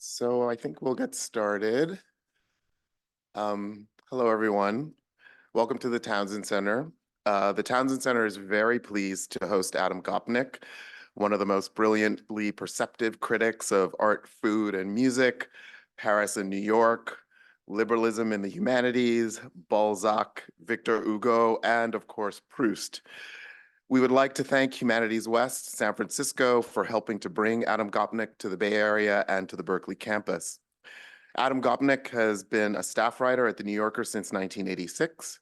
So I think we'll get started. Hello, everyone. Welcome to the Townsend Center. The Townsend Center is very pleased to host Adam Gopnik, one of the most brilliantly perceptive critics of art, food, and music, Paris and New York, liberalism in the humanities, Balzac, Victor Hugo, and of course, Proust. We would like to thank Humanities West, San Francisco, for helping to bring Adam Gopnik to the Bay Area and to the Berkeley campus. Adam Gopnik has been a staff writer at The New Yorker since 1986.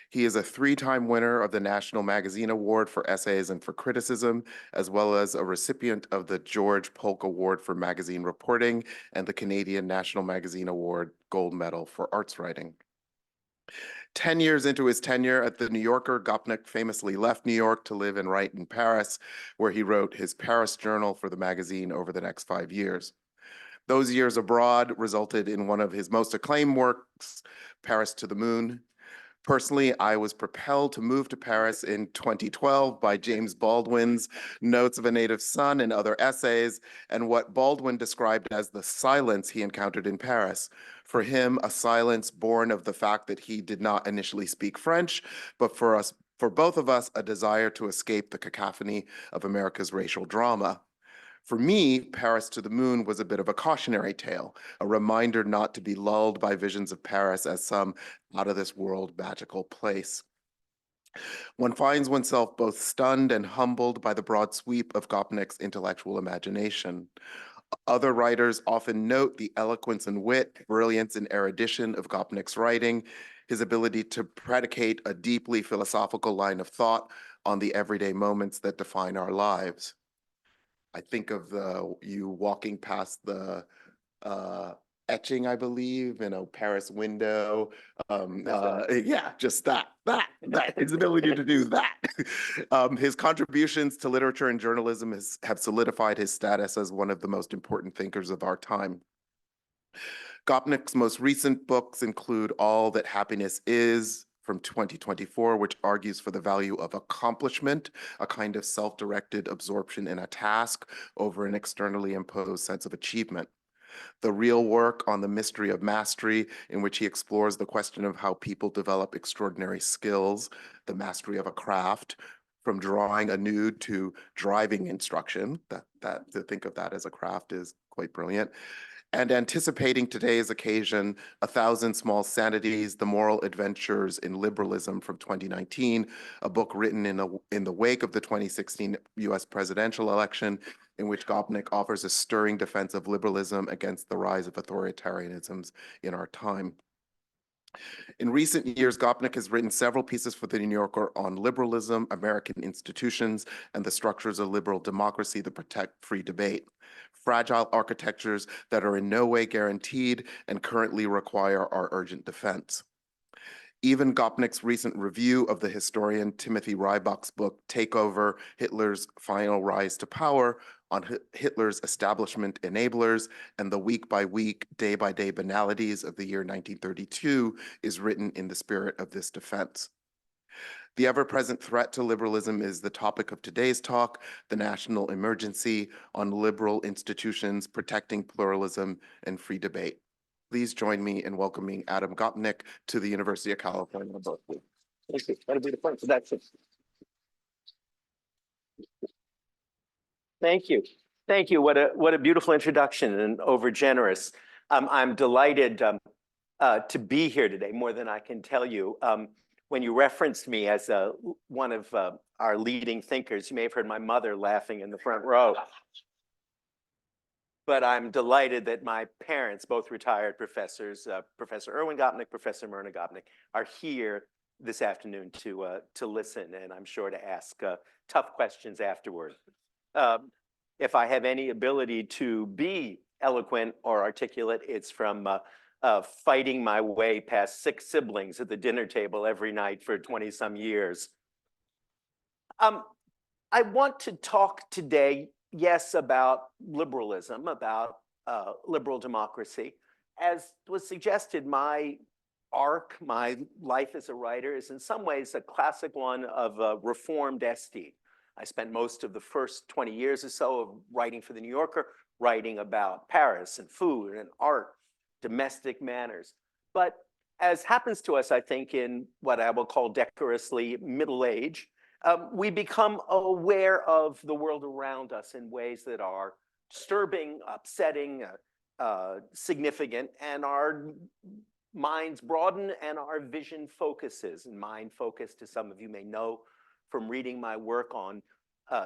He is a three-time winner of the National Magazine Award for Essays and for Criticism, as well as a recipient of the George Polk Award for Magazine Reporting and the Canadian National Magazine Award Gold Medal for Arts Writing. 10 years into his tenure at The New Yorker, Gopnik famously left New York to live and write in Paris, where he wrote his Paris journal for the magazine over the next 5 years. Those years abroad resulted in one of his most acclaimed works, Paris to the Moon. Personally, I was propelled to move to Paris in 2012 by James Baldwin's Notes of a Native Son and other essays, and what Baldwin described as the silence he encountered in Paris. For him, a silence born of the fact that he did not initially speak French, but for both of us, a desire to escape the cacophony of America's racial drama. For me, Paris to the Moon was a bit of a cautionary tale, a reminder not to be lulled by visions of Paris as some out-of-this-world magical place. One finds oneself both stunned and humbled by the broad sweep of Gopnik's intellectual imagination. Other writers often note the eloquence and wit, brilliance and erudition of Gopnik's writing, his ability to predicate a deeply philosophical line of thought on the everyday moments that define our lives. I think of you walking past the etching, I believe, in a Paris window. Yeah, just that, his ability to do that. His contributions to literature and journalism have solidified his status as one of the most important thinkers of our time. Gopnik's most recent books include All That Happiness Is, from 2024, which argues for the value of accomplishment, a kind of self-directed absorption in a task over an externally imposed sense of achievement. The Real Work on the Mystery of Mastery, in which he explores the question of how people develop extraordinary skills, the mastery of a craft, from drawing a nude to driving instruction. That to think of that as a craft is quite brilliant. And anticipating today's occasion, 1,000 Small Sanities, The Moral Adventures in Liberalism from 2019, a book written in the wake of the 2016 US presidential election, in which Gopnik offers a stirring defense of liberalism against the rise of authoritarianisms in our time. In recent years, Gopnik has written several pieces for The New Yorker on liberalism, American institutions, and the structures of liberal democracy that protect free debate. Fragile architectures that are in no way guaranteed and currently require our urgent defense. Even Gopnik's recent review of the historian Timothy Rybak's book, Takeover: Hitler's Final Rise to Power, on Hitler's establishment enablers and the week-by-week, day-by-day banalities of the year 1932 is written in the spirit of this defense. The ever-present threat to liberalism is the topic of today's talk, the national emergency on liberal institutions protecting pluralism and free debate. Please join me in welcoming Adam Gopnik to the University of California, Berkeley. Thank you. That'll be the point. So that's it. Thank you. Thank you. What a beautiful introduction and over generous. I'm delighted to be here today, more than I can tell you. When you referenced me as one of our leading thinkers, you may have heard my mother laughing in the front row. But I'm delighted that my parents, both retired professors, Professor Erwin Gopnik, Professor Myrna Gopnik, are here this afternoon to listen, and I'm sure to ask tough questions afterward. If I have any ability to be eloquent or articulate, it's from fighting my way past 6 siblings at the dinner table every night for 20-some years. I want to talk today, yes, about liberalism, about liberal democracy. As was suggested, my arc, my life as a writer, is in some ways a classic one of a reformed esthete. I spent most of the first 20 years or so of writing for The New Yorker, writing about Paris and food and art, domestic manners. But as happens to us, I think, in what I will call decorously middle age, we become aware of the world around us in ways that are disturbing, upsetting, significant, and our minds broaden and our vision focuses. And mind focused, as some of you may know from reading my work on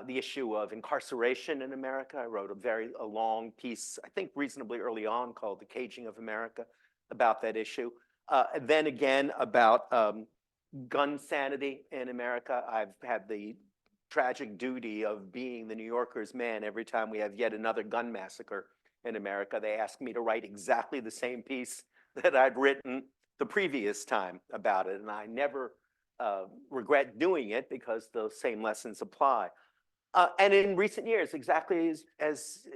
the issue of incarceration in America. I wrote a long piece, I think reasonably early on, called The Caging of America, about that issue. Then again about gun sanity in America. I've had the tragic duty of being the New Yorker's man every time we have yet another gun massacre in America. They ask me to write exactly the same piece that I'd written the previous time about it, and I never regret doing it because those same lessons apply. And in recent years, exactly as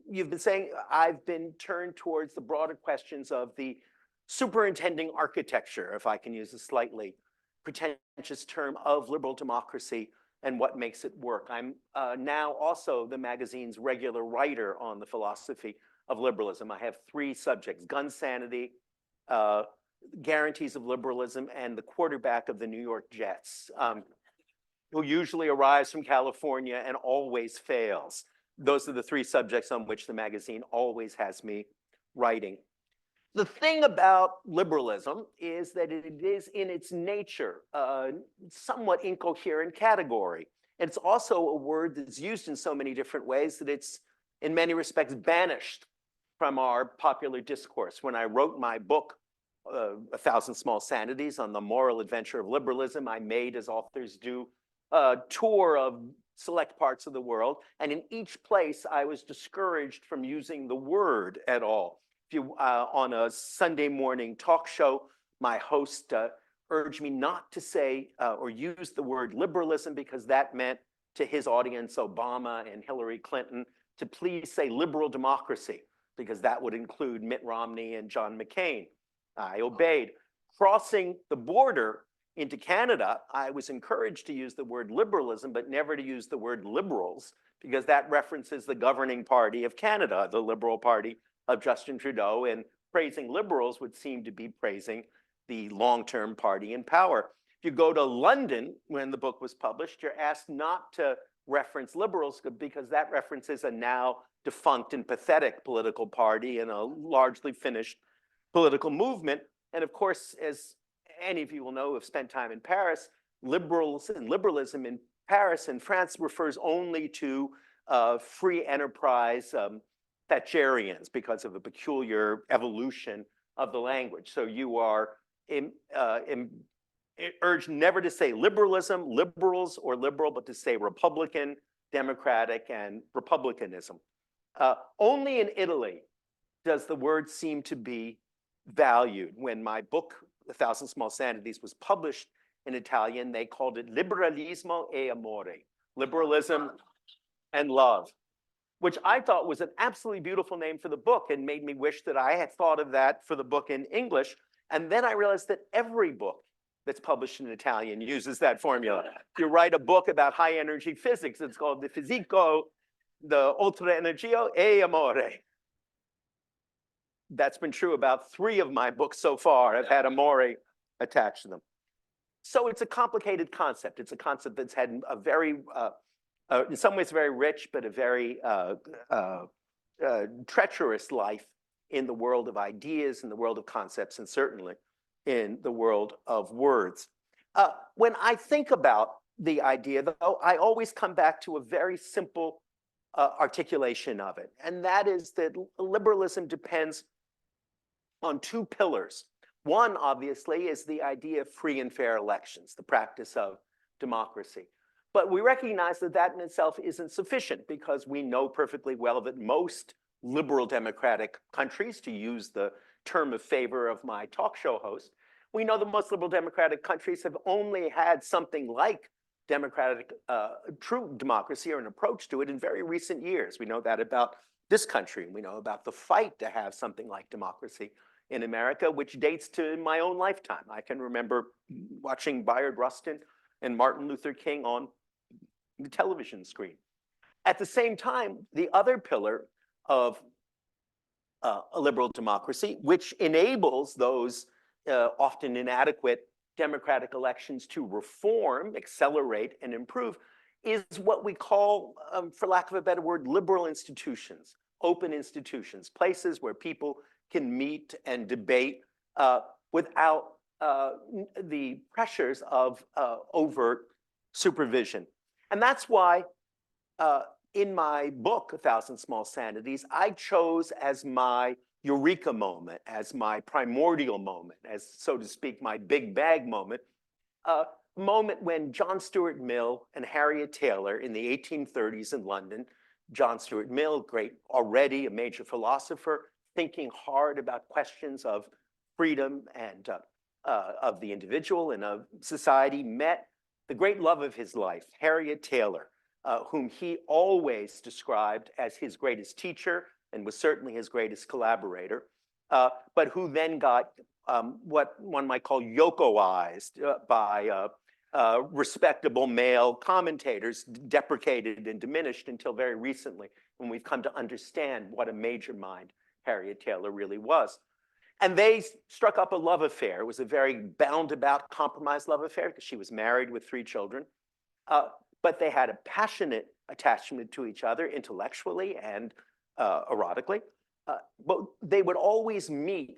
you've been saying, I've been turned towards the broader questions of the superintending architecture, if I can use a slightly pretentious term, of liberal democracy and what makes it work. I'm now also the magazine's regular writer on the philosophy of liberalism. I have 3 subjects: gun sanity, guarantees of liberalism, and the quarterback of the New York Jets, who usually arrives from California and always fails. Those are the 3 subjects on which the magazine always has me writing. The thing about liberalism is that it is in its nature a somewhat incoherent category. And it's also a word that's used in so many different ways that it's in many respects banished from our popular discourse. When I wrote my book, A Thousand Small Sanities, on the moral adventure of liberalism, I made, as authors do, a tour of select parts of the world. And in each place, I was discouraged from using the word at all. If you, on a Sunday morning talk show, my host urged me not to say or use the word liberalism because that meant to his audience, Obama and Hillary Clinton, to please say liberal democracy because that would include Mitt Romney and John McCain. I obeyed. Crossing the border into Canada, I was encouraged to use the word liberalism, but never to use the word liberals, because that references the governing party of Canada, the Liberal Party of Justin Trudeau, and praising liberals would seem to be praising the long-term party in power. If you go to London, when the book was published, you're asked not to reference liberals because that references a now defunct and pathetic political party and a largely finished political movement. And of course, as any of you will know who have spent time in Paris, liberals and liberalism in Paris and France refers only to free enterprise Thatcherians because of a peculiar evolution of the language. So you are urged never to say liberalism, liberals, or liberal, but to say Republican, Democratic, and Republicanism. Only in Italy does the word seem to be valued. When my book, A Thousand Small Sanities, was published in Italian, they called it liberalismo e amore, liberalism and love, which I thought was an absolutely beautiful name for the book and made me wish that I had thought of that for the book in English. And then I realized that every book that's published in Italian uses that formula. If you write a book about high energy physics, it's called the Fisico, the Oltre Energia e Amore. That's been true about 3 of my books so far. I've had amore attached to them. So it's a complicated concept. It's a concept that's had a very, in some ways very rich, but a very treacherous life in the world of ideas, in the world of concepts, and certainly in the world of words. When I think about the idea, though, I always come back to a very simple articulation of it, and that is that liberalism depends on 2 pillars. One, obviously, is the idea of free and fair elections, the practice of democracy. But we recognize that that in itself isn't sufficient because we know perfectly well that most liberal democratic countries, to use the term of favor of my talk show host, we know that most liberal democratic countries have only had something like democratic, true democracy or an approach to it in very recent years. We know that about this country. We know about the fight to have something like democracy in America, which dates to my own lifetime. I can remember watching Bayard Rustin and Martin Luther King on the television screen. At the same time, the other pillar of a liberal democracy, which enables those often inadequate democratic elections to reform, accelerate, and improve, is what we call, for lack of a better word, liberal institutions, open institutions, places where people can meet and debate without the pressures of overt supervision. And that's why in my book, A Thousand Small Sanities, I chose as my eureka moment, as my primordial moment, as, so to speak, my big bag moment, a moment when John Stuart Mill and Harriet Taylor in the 1830s in London, John Stuart Mill, great, already a major philosopher, thinking hard about questions of freedom and of the individual and of society, met the great love of his life, Harriet Taylor, whom he always described as his greatest teacher and was certainly his greatest collaborator, but who then got what one might call Yokoized by respectable male commentators, deprecated and diminished until very recently, when we've come to understand what a major mind Harriet Taylor really was. And they struck up a love affair. It was a very bound-about, compromised love affair because she was married with 3 children. But they had a passionate attachment to each other intellectually and erotically. But they would always meet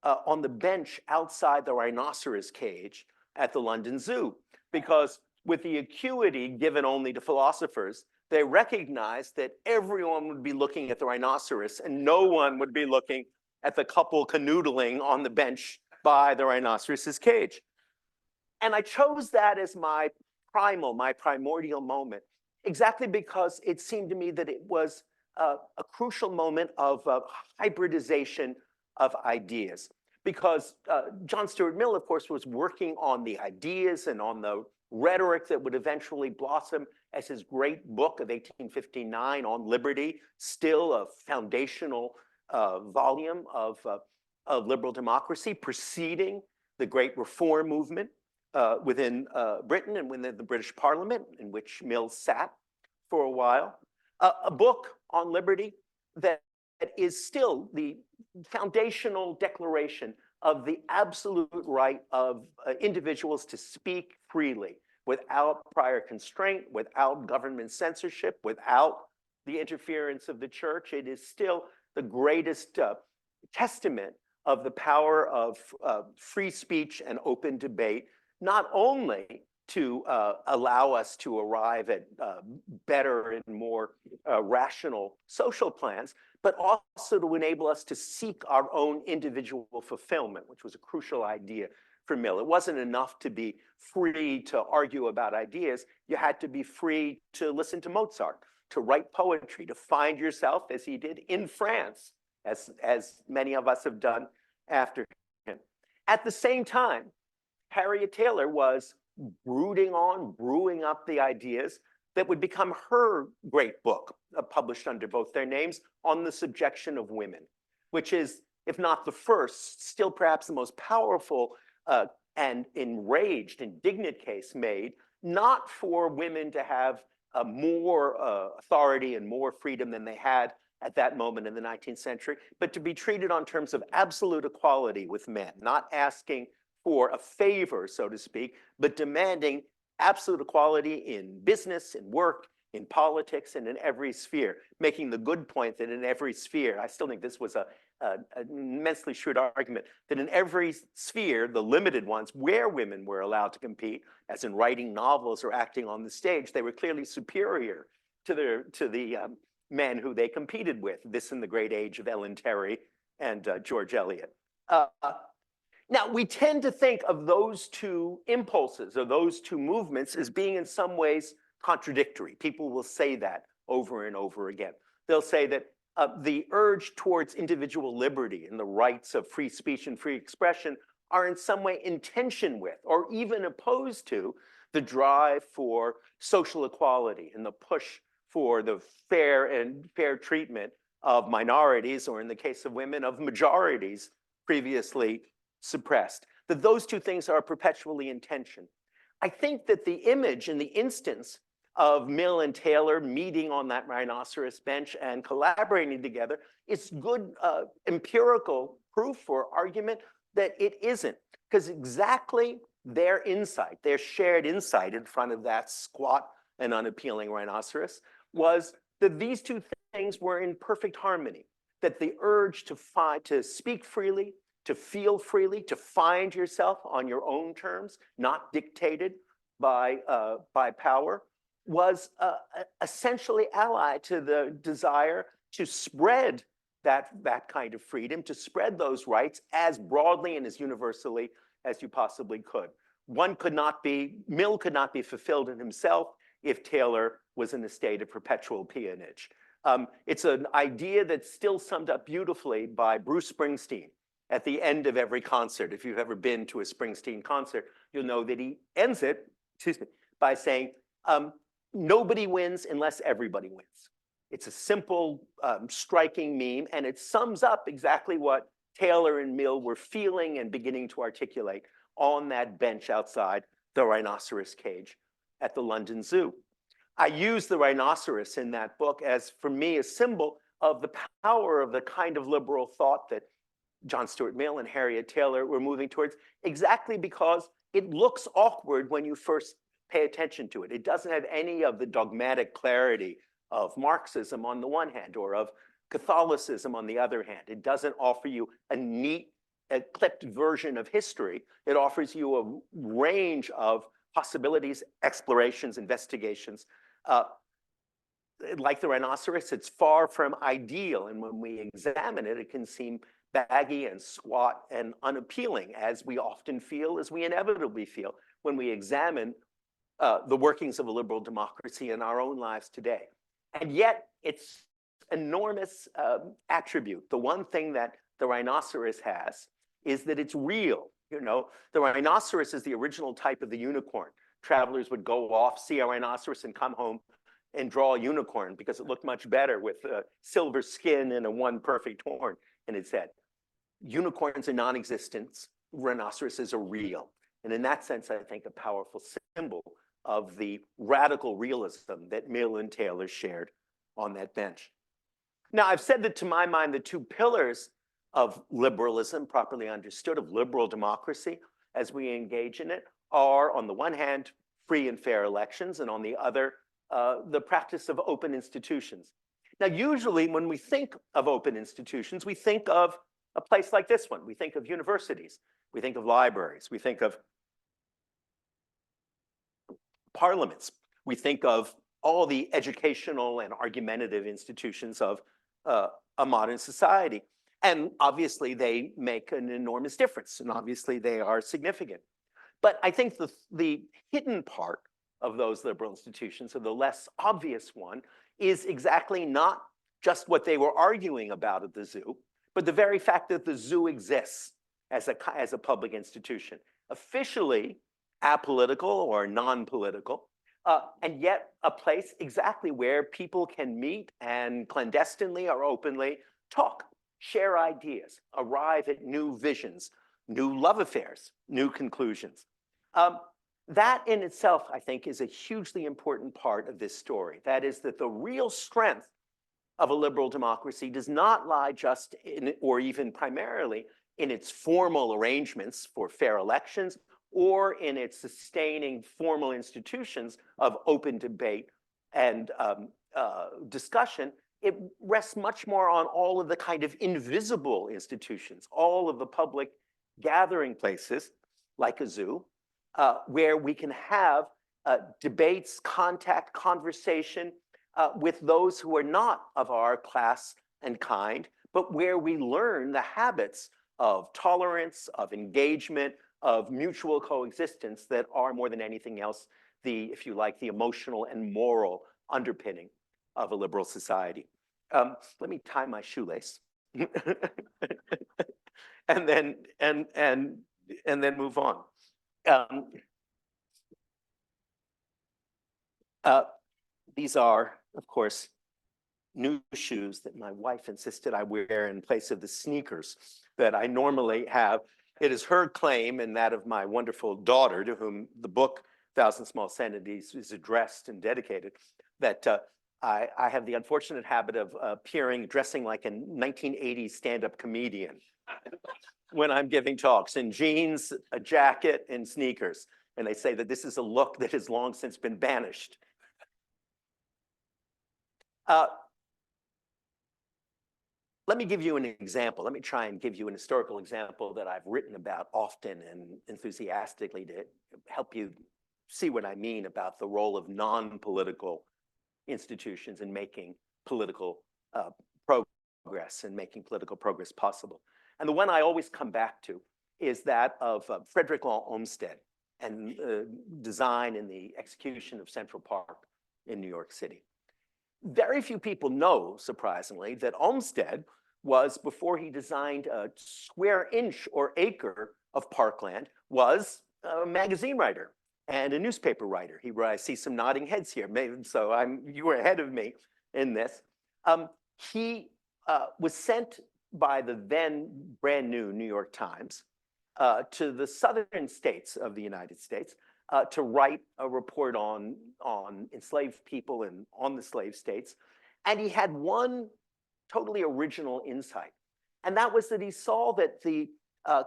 on the bench outside the rhinoceros cage at the London Zoo, because with the acuity given only to philosophers, they recognized that everyone would be looking at the rhinoceros and no one would be looking at the couple canoodling on the bench by the rhinoceros's cage. And I chose that as my primordial moment, exactly because it seemed to me that it was a crucial moment of hybridization of ideas. Because John Stuart Mill, of course, was working on the ideas and on the rhetoric that would eventually blossom as his great book of 1859 on liberty, still a foundational volume of liberal democracy, preceding the great reform movement within Britain and within the British Parliament, in which Mill sat for a while. A book on liberty that is still the foundational declaration of the absolute right of individuals to speak freely without prior constraint, without government censorship, without the interference of the church. It is still the greatest testament of the power of free speech and open debate, not only to allow us to arrive at better and more rational social plans, but also to enable us to seek our own individual fulfillment, which was a crucial idea for Mill. It wasn't enough to be free to argue about ideas. You had to be free to listen to Mozart, to write poetry, to find yourself, as he did, in France, as many of us have done after him. At the same time, Harriet Taylor was brewing up the ideas that would become her great book, published under both their names, on the subjection of women, which is, if not the first, still perhaps the most powerful and enraged, indignant case made, not for women to have more authority and more freedom than they had at that moment in the 19th century, but to be treated on terms of absolute equality with men, not asking for a favor, so to speak, but demanding absolute equality in business, in work, in politics, and in every sphere, making the good point that in every sphere, I still think this was an immensely shrewd argument, that in every sphere, the limited ones, where women were allowed to compete, as in writing novels or acting on the stage, they were clearly superior to the men who they competed with, this in the great age of Ellen Terry and George Eliot. Now, we tend to think of those two impulses or those two movements as being in some ways contradictory. People will say that over and over again. They'll say that the urge towards individual liberty and the rights of free speech and free expression are in some way in tension with, or even opposed to, the drive for social equality and the push for the fair treatment of minorities, or in the case of women, of majorities previously suppressed, that those two things are perpetually in tension. I think that the image and the instance of Mill and Taylor meeting on that rhinoceros bench and collaborating together is good empirical proof or argument that it isn't. Because exactly their insight, their shared insight in front of that squat and unappealing rhinoceros was that these two things were in perfect harmony, that the urge to speak freely, to feel freely, to find yourself on your own terms, not dictated by power, was essentially allied to the desire to spread that kind of freedom, to spread those rights as broadly and as universally as you possibly could. Mill could not be fulfilled in himself if Taylor was in a state of perpetual peonage. It's an idea that's still summed up beautifully by Bruce Springsteen at the end of every concert. If you've ever been to a Springsteen concert, you'll know that he ends it, by saying, nobody wins unless everybody wins. It's a simple, striking meme, and it sums up exactly what Taylor and Mill were feeling and beginning to articulate on that bench outside the rhinoceros cage at the London Zoo. I use the rhinoceros in that book as, for me, a symbol of the power of the kind of liberal thought that John Stuart Mill and Harriet Taylor were moving towards, exactly because it looks awkward when you first pay attention to it. It doesn't have any of the dogmatic clarity of Marxism on the one hand, or of Catholicism on the other hand. It doesn't offer you a neat, clipped version of history. It offers you a range of possibilities, explorations, investigations. Like the rhinoceros, it's far from ideal. And when we examine it, it can seem baggy and squat and unappealing, as we often feel, as we inevitably feel when we examine the workings of a liberal democracy in our own lives today. And yet, its enormous attribute, the one thing that the rhinoceros has, is that it's real. You know, the rhinoceros is the original type of the unicorn. Travelers would go off, see a rhinoceros, and come home and draw a unicorn because it looked much better with silver skin and a one perfect horn in its head. Unicorns are non-existent. Rhinoceroses are real. And in that sense, I think a powerful symbol of the radical realism that Mill and Taylor shared on that bench. Now, I've said that to my mind, the two pillars of liberalism, properly understood, of liberal democracy, as we engage in it, are on the one hand, free and fair elections, and on the other, the practice of open institutions. Now, usually when we think of open institutions, we think of a place like this one. We think of universities, we think of libraries, we think of parliaments, we think of all the educational and argumentative institutions of a modern society. And obviously they make an enormous difference, and obviously they are significant. But I think the hidden part of those liberal institutions, or the less obvious one, is exactly not just what they were arguing about at the zoo, but the very fact that the zoo exists as a public institution, officially apolitical or non-political, and yet a place exactly where people can meet and clandestinely or openly talk, share ideas, arrive at new visions, new love affairs, new conclusions. That in itself, I think, is a hugely important part of this story. That is that the real strength of a liberal democracy does not lie just in, or even primarily, in its formal arrangements for fair elections, or in its sustaining formal institutions of open debate and discussion. It rests much more on all of the kind of invisible institutions, all of the public gathering places, like a zoo, where we can have debates, contact, conversation with those who are not of our class and kind, but where we learn the habits of tolerance, of engagement, of mutual coexistence that are, more than anything else, if you like, the emotional and moral underpinning of a liberal society. Let me tie my shoelace and then move on. These are, of course, new shoes that my wife insisted I wear in place of the sneakers that I normally have. It is her claim and that of my wonderful daughter, to whom the book Thousand Small Sentences is addressed and dedicated, that I have the unfortunate habit of appearing dressing like a 1980s stand-up comedian when I'm giving talks, in jeans, a jacket, and sneakers. And they say that this is a look that has long since been banished. Let me give you an example. Let me try and give you an historical example that I've written about often and enthusiastically to help you see what I mean about the role of non-political institutions in making political progress and making political progress possible. And the one I always come back to is that of Frederick Law Olmsted and design and the execution of Central Park in New York City. Very few people know, surprisingly, that Olmsted was, before he designed a square inch or acre of parkland, was a magazine writer and a newspaper writer. I see some nodding heads here, so you were ahead of me in this. He was sent by the then brand new New York Times to the southern states of the United States to write a report on enslaved people and on the slave states. And he had one totally original insight. And that was that he saw that the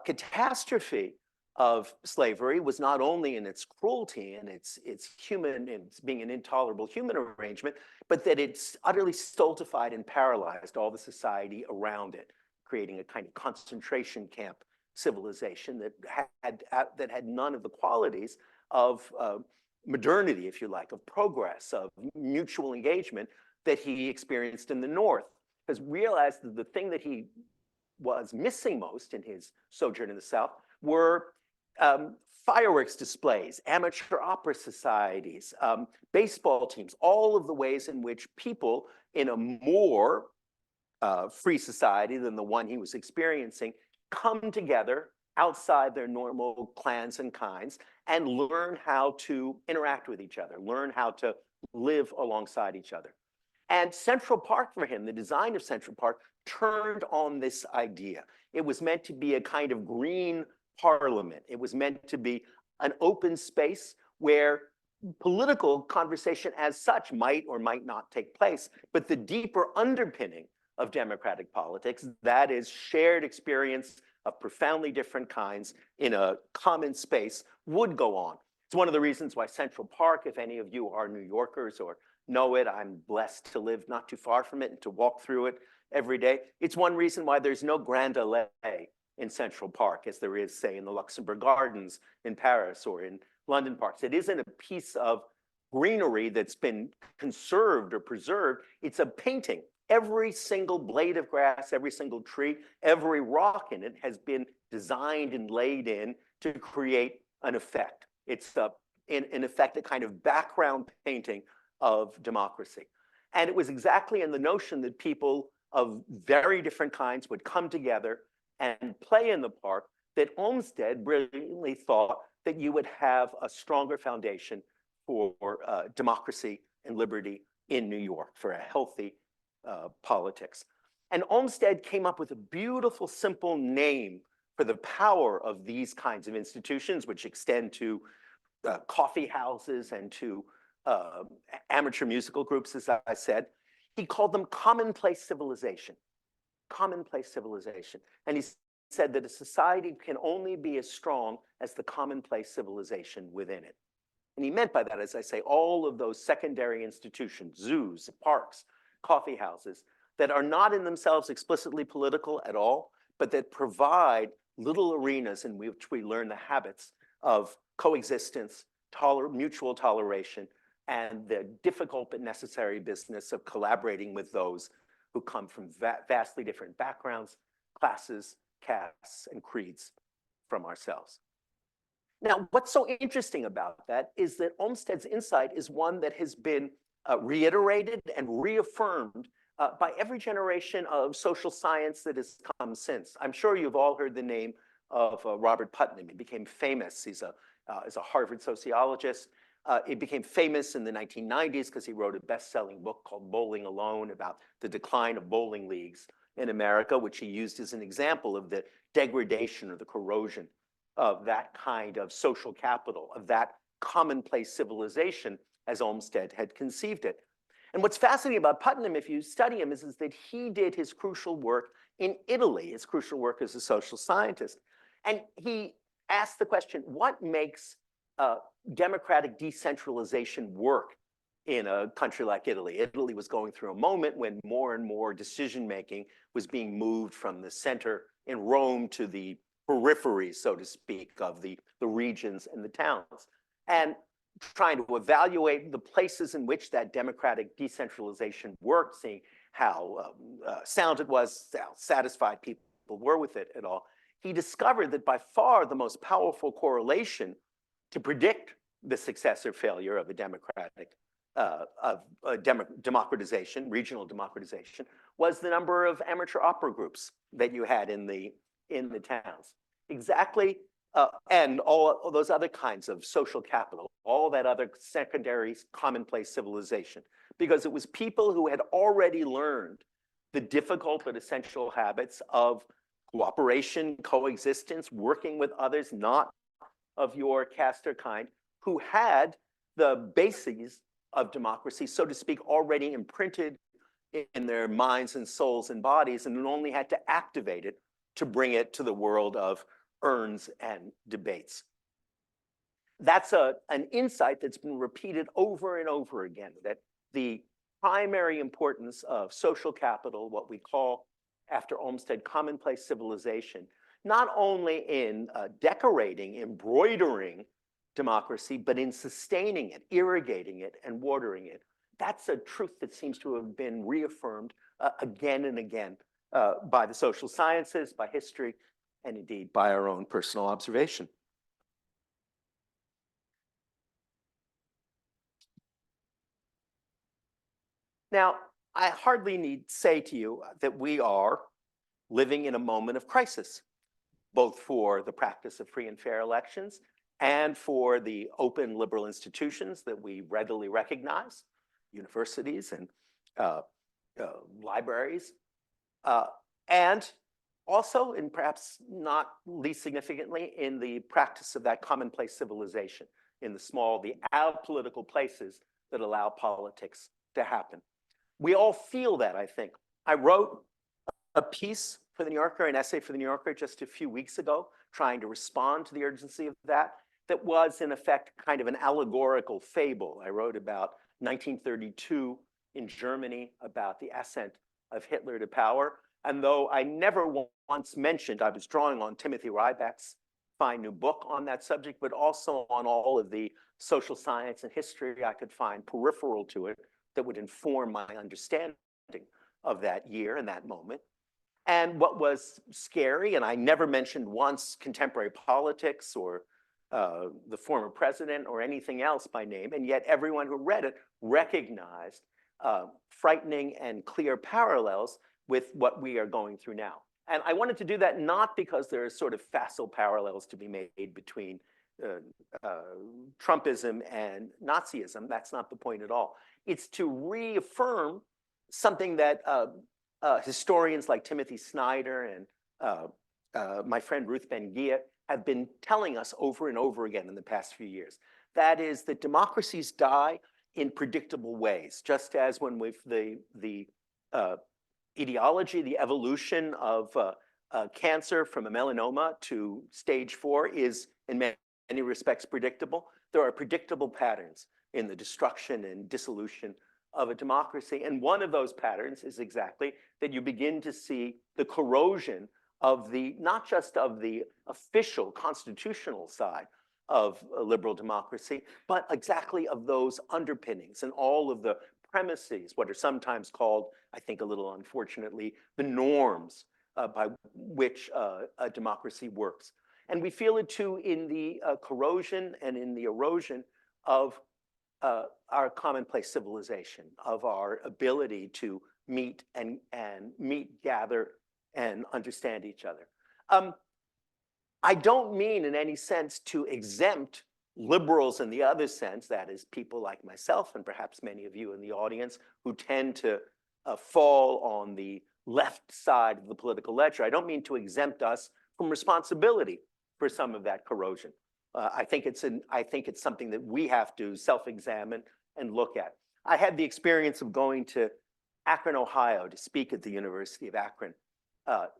catastrophe of slavery was not only in its cruelty and its human, and being an intolerable human arrangement, but that it's utterly stultified and paralyzed all the society around it, creating a kind of concentration camp civilization that had none of the qualities of modernity, if you like, of progress, of mutual engagement that he experienced in the North. Because realized that the thing that he was missing most in his sojourn in the South were fireworks displays, amateur opera societies, baseball teams, all of the ways in which people in a more free society than the one he was experiencing come together outside their normal clans and kinds and learn how to interact with each other, learn how to live alongside each other. And Central Park for him, the design of Central Park, turned on this idea. It was meant to be a kind of green parliament. It was meant to be an open space where political conversation as such might or might not take place, but the deeper underpinning of democratic politics, that is shared experience of profoundly different kinds in a common space, would go on. It's one of the reasons why Central Park, if any of you are New Yorkers or know it, I'm blessed to live not too far from it and to walk through it every day. It's one reason why there's no Grand Allée in Central Park as there is, say, in the Luxembourg Gardens in Paris or in London parks. It isn't a piece of greenery that's been conserved or preserved. It's a painting. Every single blade of grass, every single tree, every rock in it has been designed and laid in to create an effect. It's in effect a kind of background painting of democracy. And it was exactly in the notion that people of very different kinds would come together and play in the park that Olmsted brilliantly thought that you would have a stronger foundation for democracy and liberty in New York, for a healthy politics. And Olmsted came up with a beautiful, simple name for the power of these kinds of institutions, which extend to coffee houses and to amateur musical groups, as I said. He called them commonplace civilization. Commonplace civilization. And he said that a society can only be as strong as the commonplace civilization within it. And he meant by that, as I say, all of those secondary institutions, zoos, parks, coffee houses, that are not in themselves explicitly political at all, but that provide little arenas in which we learn the habits of coexistence, mutual toleration, and the difficult but necessary business of collaborating with those who come from vastly different backgrounds, classes, castes, and creeds from ourselves. Now, what's so interesting about that is that Olmsted's insight is one that has been reiterated and reaffirmed by every generation of social science that has come since. I'm sure you've all heard the name of Robert Putnam. He became famous. He's a Harvard sociologist. He became famous in the 1990s because he wrote a best-selling book called Bowling Alone about the decline of bowling leagues in America, which he used as an example of the degradation or the corrosion of that kind of social capital, of that commonplace civilization as Olmsted had conceived it. And what's fascinating about Putnam, if you study him, is that he did his crucial work in Italy, his crucial work as a social scientist. And he asked the question, what makes democratic decentralization work in a country like Italy? Italy was going through a moment when more and more decision-making was being moved from the center in Rome to the peripheries, so to speak, of the regions and the towns. And trying to evaluate the places in which that democratic decentralization worked, seeing how sound it was, how satisfied people were with it at all, he discovered that by far the most powerful correlation to predict the success or failure of a democratization, regional democratization, was the number of amateur opera groups that you had in the towns. Exactly, and all those other kinds of social capital, all that other secondary commonplace civilization, because it was people who had already learned the difficult but essential habits of cooperation, coexistence, working with others not of your caste or kind, who had the bases of democracy, so to speak, already imprinted in their minds and souls and bodies, and only had to activate it to bring it to the world of urns and debates. That's an insight that's been repeated over and over again, that the primary importance of social capital, what we call after Olmsted commonplace civilization, not only in decorating, embroidering democracy, but in sustaining it, irrigating it, and watering it. That's a truth that seems to have been reaffirmed again and again by the social sciences, by history, and indeed by our own personal observation. Now, I hardly need say to you that we are living in a moment of crisis, both for the practice of free and fair elections and for the open liberal institutions that we readily recognize, universities and libraries, and also, and perhaps not least significantly, in the practice of that commonplace civilization, in the small, the apolitical places that allow politics to happen. We all feel that, I think. I wrote a piece for the New Yorker, an essay for the New Yorker just a few weeks ago, trying to respond to the urgency of that was in effect kind of an allegorical fable. I wrote about 1932 in Germany, about the ascent of Hitler to power. And though I never once mentioned, I was drawing on Timothy Ryback's fine new book on that subject, but also on all of the social science and history I could find peripheral to it that would inform my understanding of that year and that moment. And what was scary, and I never mentioned once contemporary politics or the former president or anything else by name, and yet everyone who read it recognized frightening and clear parallels with what we are going through now. And I wanted to do that not because there are sort of facile parallels to be made between Trumpism and Nazism. That's not the point at all. It's to reaffirm something that historians like Timothy Snyder and my friend Ruth Ben-Gia have been telling us over and over again in the past few years. That is that democracies die in predictable ways, just as when with the etiology, the evolution of cancer from a melanoma to stage 4 is in many respects predictable. There are predictable patterns in the destruction and dissolution of a democracy. And one of those patterns is exactly that you begin to see the corrosion of the, not just of the official constitutional side of a liberal democracy, but exactly of those underpinnings and all of the premises, what are sometimes called, I think a little unfortunately, the norms by which a democracy works. And we feel it too in the corrosion and in the erosion of our commonplace civilization, of our ability to meet and gather and understand each other. I don't mean in any sense to exempt liberals in the other sense, that is people like myself and perhaps many of you in the audience who tend to fall on the left side of the political ledger. I don't mean to exempt us from responsibility for some of that corrosion. I think it's something that we have to self-examine and look at. I had the experience of going to Akron, Ohio, to speak at the University of Akron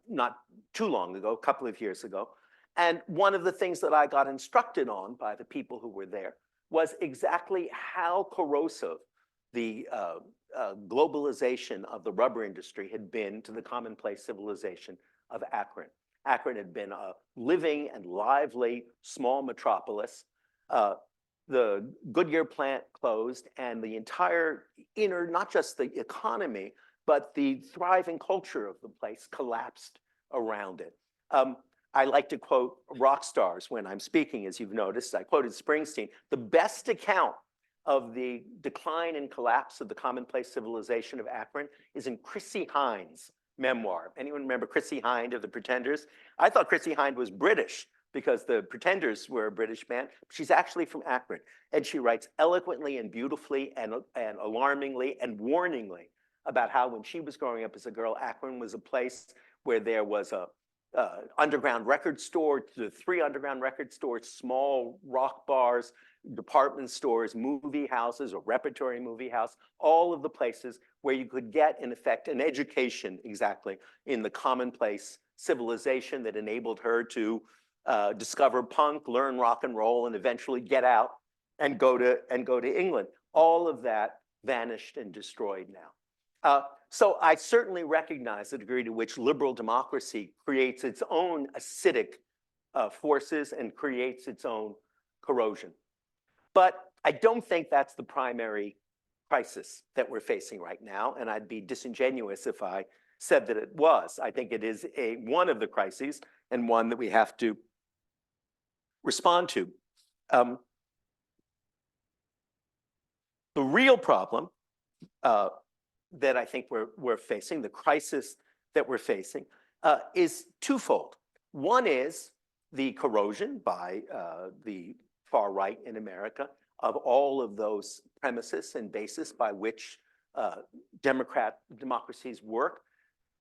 not too long ago, a couple of years ago. And one of the things that I got instructed on by the people who were there was exactly how corrosive the globalization of the rubber industry had been to the commonplace civilization of Akron. Akron had been a living and lively small metropolis. The Goodyear plant closed, and the entire not just the economy, but the thriving culture of the place collapsed around it. I like to quote rock stars when I'm speaking, as you've noticed. I quoted Springsteen. The best account of the decline and collapse of the commonplace civilization of Akron is in Chrissie Hynde's memoir. Anyone remember Chrissie Hynde of the Pretenders? I thought Chrissie Hynde was British because the Pretenders were a British band. She's actually from Akron, and she writes eloquently and beautifully and alarmingly and warningly about how when she was growing up as a girl, Akron was a place where there was a underground record store, 3 underground record stores, small rock bars, department stores, movie houses, a repertory movie house, all of the places where you could get, in effect, an education exactly in the commonplace civilization that enabled her to discover punk, learn rock and roll, and eventually get out and go to England. All of that vanished and destroyed now. So I certainly recognize the degree to which liberal democracy creates its own acidic forces and creates its own corrosion. But I don't think that's the primary crisis that we're facing right now, and I'd be disingenuous if I said that it was. I think it is one of the crises and one that we have to respond to. The real problem that I think we're facing, the crisis that we're facing, is twofold. One is the corrosion by the far right in America of all of those premises and basis by which democracies work,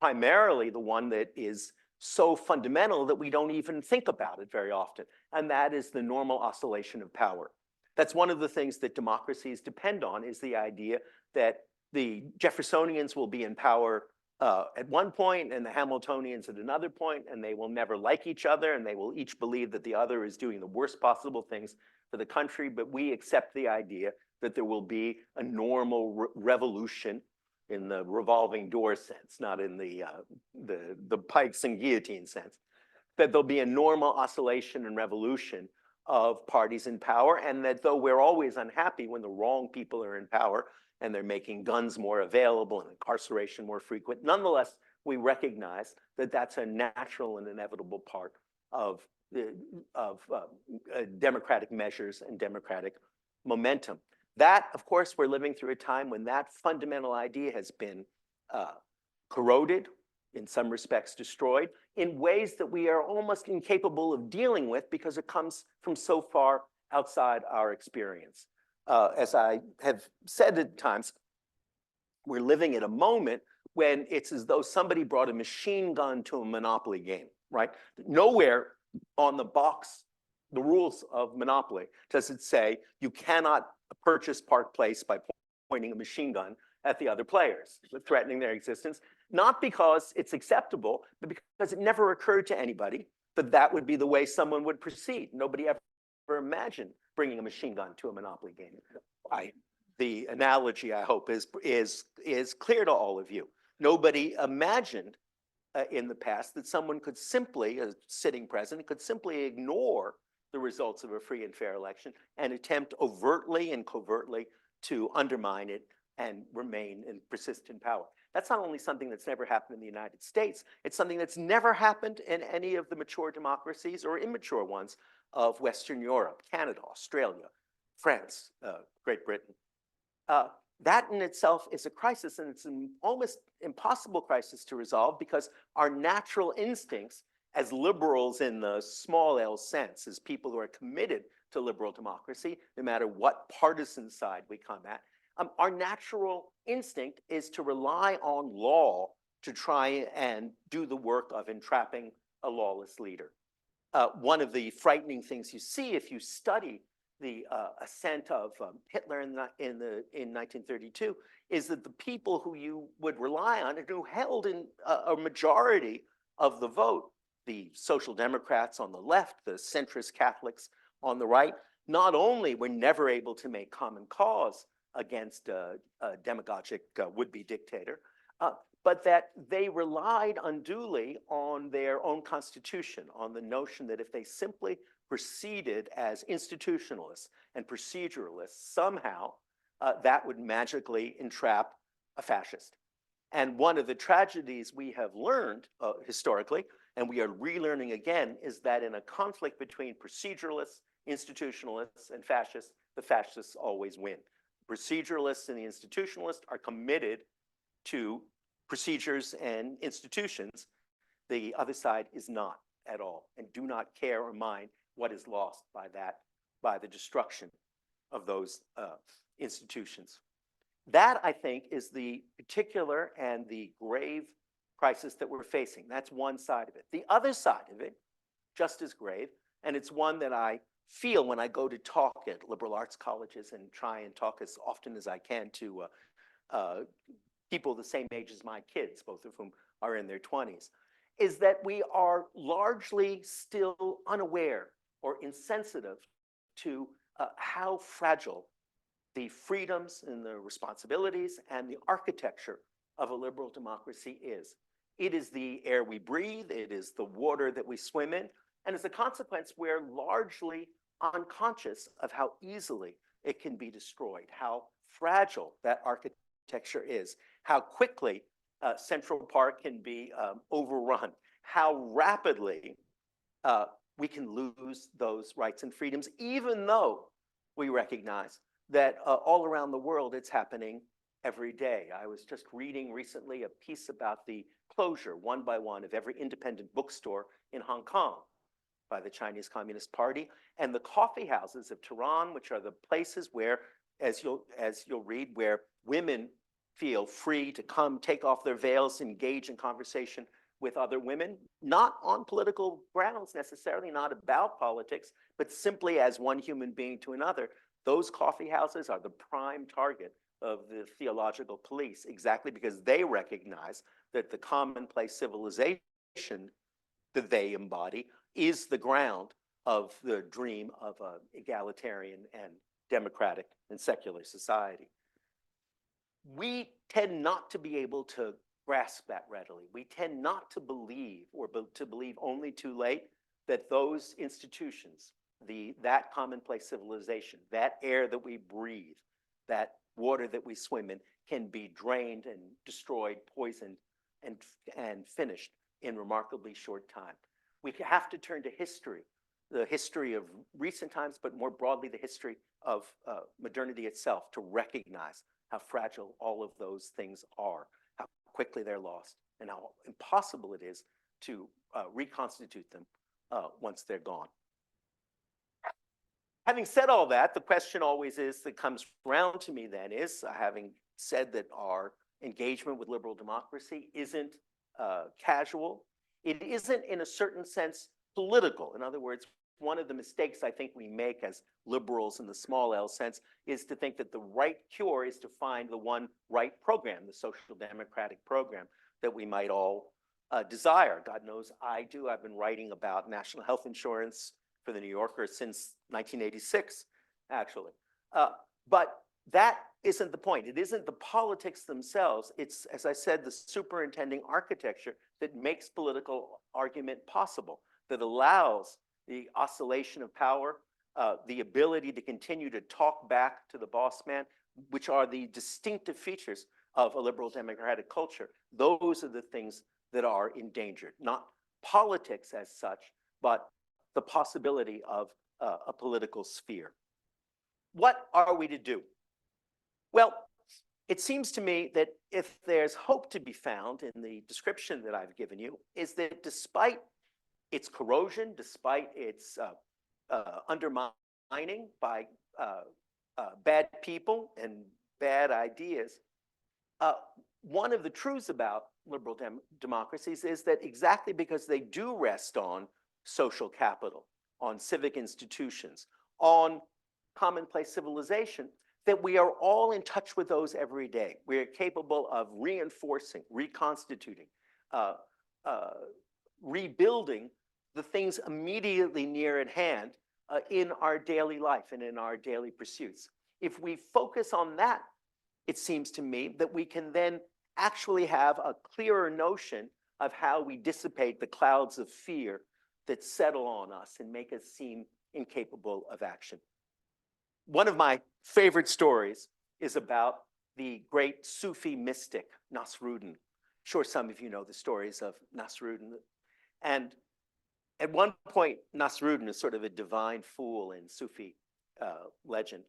primarily the one that is so fundamental that we don't even think about it very often, and that is the normal oscillation of power. That's one of the things that democracies depend on, is the idea that the Jeffersonians will be in power at one point and the Hamiltonians at another point, and they will never like each other, and they will each believe that the other is doing the worst possible things for the country. But we accept the idea that there will be a normal revolution in the revolving door sense, not in the pikes and guillotine sense, that there'll be a normal oscillation and revolution of parties in power, and that though we're always unhappy when the wrong people are in power and they're making guns more available and incarceration more frequent, nonetheless, we recognize that that's a natural and inevitable part of democratic measures and democratic momentum. That, of course, we're living through a time when that fundamental idea has been corroded, in some respects destroyed, in ways that we are almost incapable of dealing with because it comes from so far outside our experience. As I have said at times, we're living at a moment when it's as though somebody brought a machine gun to a Monopoly game, right? Nowhere on the box, the rules of Monopoly, does it say you cannot purchase Park Place by pointing a machine gun at the other players, threatening their existence, not because it's acceptable, but because it never occurred to anybody that that would be the way someone would proceed. Nobody ever imagined bringing a machine gun to a Monopoly game. The analogy, I hope, is clear to all of you. Nobody imagined in the past that someone could simply, a sitting president, could simply ignore the results of a free and fair election and attempt overtly and covertly to undermine it and remain and persist in power. That's not only something that's never happened in the United States, it's something that's never happened in any of the mature democracies or immature ones of Western Europe, Canada, Australia, France, Great Britain. That in itself is a crisis, and it's an almost impossible crisis to resolve because our natural instincts as liberals in the small L sense, as people who are committed to liberal democracy, no matter what partisan side we come at, our natural instinct is to rely on law to try and do the work of entrapping a lawless leader. one of the frightening things you see if you study the ascent of Hitler in 1932 is that the people who you would rely on and who held in a majority of the vote, the Social Democrats on the left, the centrist Catholics on the right, not only were never able to make common cause against a demagogic would-be dictator, but that they relied unduly on their own constitution, on the notion that if they simply proceeded as institutionalists and proceduralists, somehow that would magically entrap a fascist. And one of the tragedies we have learned historically, and we are relearning again, is that in a conflict between proceduralists, institutionalists, and fascists, the fascists always win. Proceduralists and the institutionalists are committed to procedures and institutions. The other side is not at all, and do not care or mind what is lost by that, by the destruction of those institutions. That, I think, is the particular and the grave crisis that we're facing. That's one side of it. The other side of it, just as grave, and it's one that I feel when I go to talk at liberal arts colleges and try and talk as often as I can to people the same age as my kids, both of whom are in their 20s, is that we are largely still unaware or insensitive to how fragile the freedoms and the responsibilities and the architecture of a liberal democracy is. It is the air we breathe, it is the water that we swim in, and as a consequence, we're largely unconscious of how easily it can be destroyed, how fragile that architecture is, how quickly Central Park can be overrun, how rapidly we can lose those rights and freedoms, even though we recognize that all around the world it's happening every day. I was just reading recently a piece about the closure, one by one, of every independent bookstore in Hong Kong by the Chinese Communist Party, and the coffee houses of Tehran, which are the places where, as you'll read, where women feel free to come, take off their veils, engage in conversation with other women, not on political grounds necessarily, not about politics, but simply as one human being to another. Those coffee houses are the prime target of the theological police, exactly because they recognize that the commonplace civilization that they embody is the ground of the dream of an egalitarian and democratic and secular society. We tend not to be able to grasp that readily. We tend not to believe, or to believe only too late, that those institutions, that commonplace civilization, that air that we breathe, that water that we swim in, can be drained and destroyed, poisoned, and finished in remarkably short time. We have to turn to history, the history of recent times, but more broadly the history of modernity itself, to recognize how fragile all of those things are, how quickly they're lost, and how impossible it is to reconstitute them once they're gone. Having said all that, the question always is, that comes round to me then is, having said that our engagement with liberal democracy isn't casual, it isn't in a certain sense political. In other words, one of the mistakes I think we make as liberals in the small L sense is to think that the right cure is to find the one right program, the social democratic program that we might all desire. God knows I do. I've been writing about national health insurance for the New Yorker since 1986, actually. But that isn't the point. It isn't the politics themselves. It's, as I said, the superintending architecture that makes political argument possible, that allows the oscillation of power, the ability to continue to talk back to the boss man, which are the distinctive features of a liberal democratic culture. Those are the things that are endangered, not politics as such, but the possibility of a political sphere. What are we to do? Well, it seems to me that if there's hope to be found in the description that I've given you, is that despite its corrosion, despite its undermining by bad people and bad ideas, one of the truths about liberal democracies is that exactly because they do rest on social capital, on civic institutions, on commonplace civilization, that we are all in touch with those every day. We are capable of reinforcing, reconstituting, rebuilding the things immediately near at hand in our daily life and in our daily pursuits. If we focus on that, it seems to me that we can then actually have a clearer notion of how we dissipate the clouds of fear that settle on us and make us seem incapable of action. One of my favorite stories is about the great Sufi mystic, Nasruddin. Sure, some of you know the stories of Nasruddin. And at one point, Nasruddin is sort of a divine fool in Sufi legend,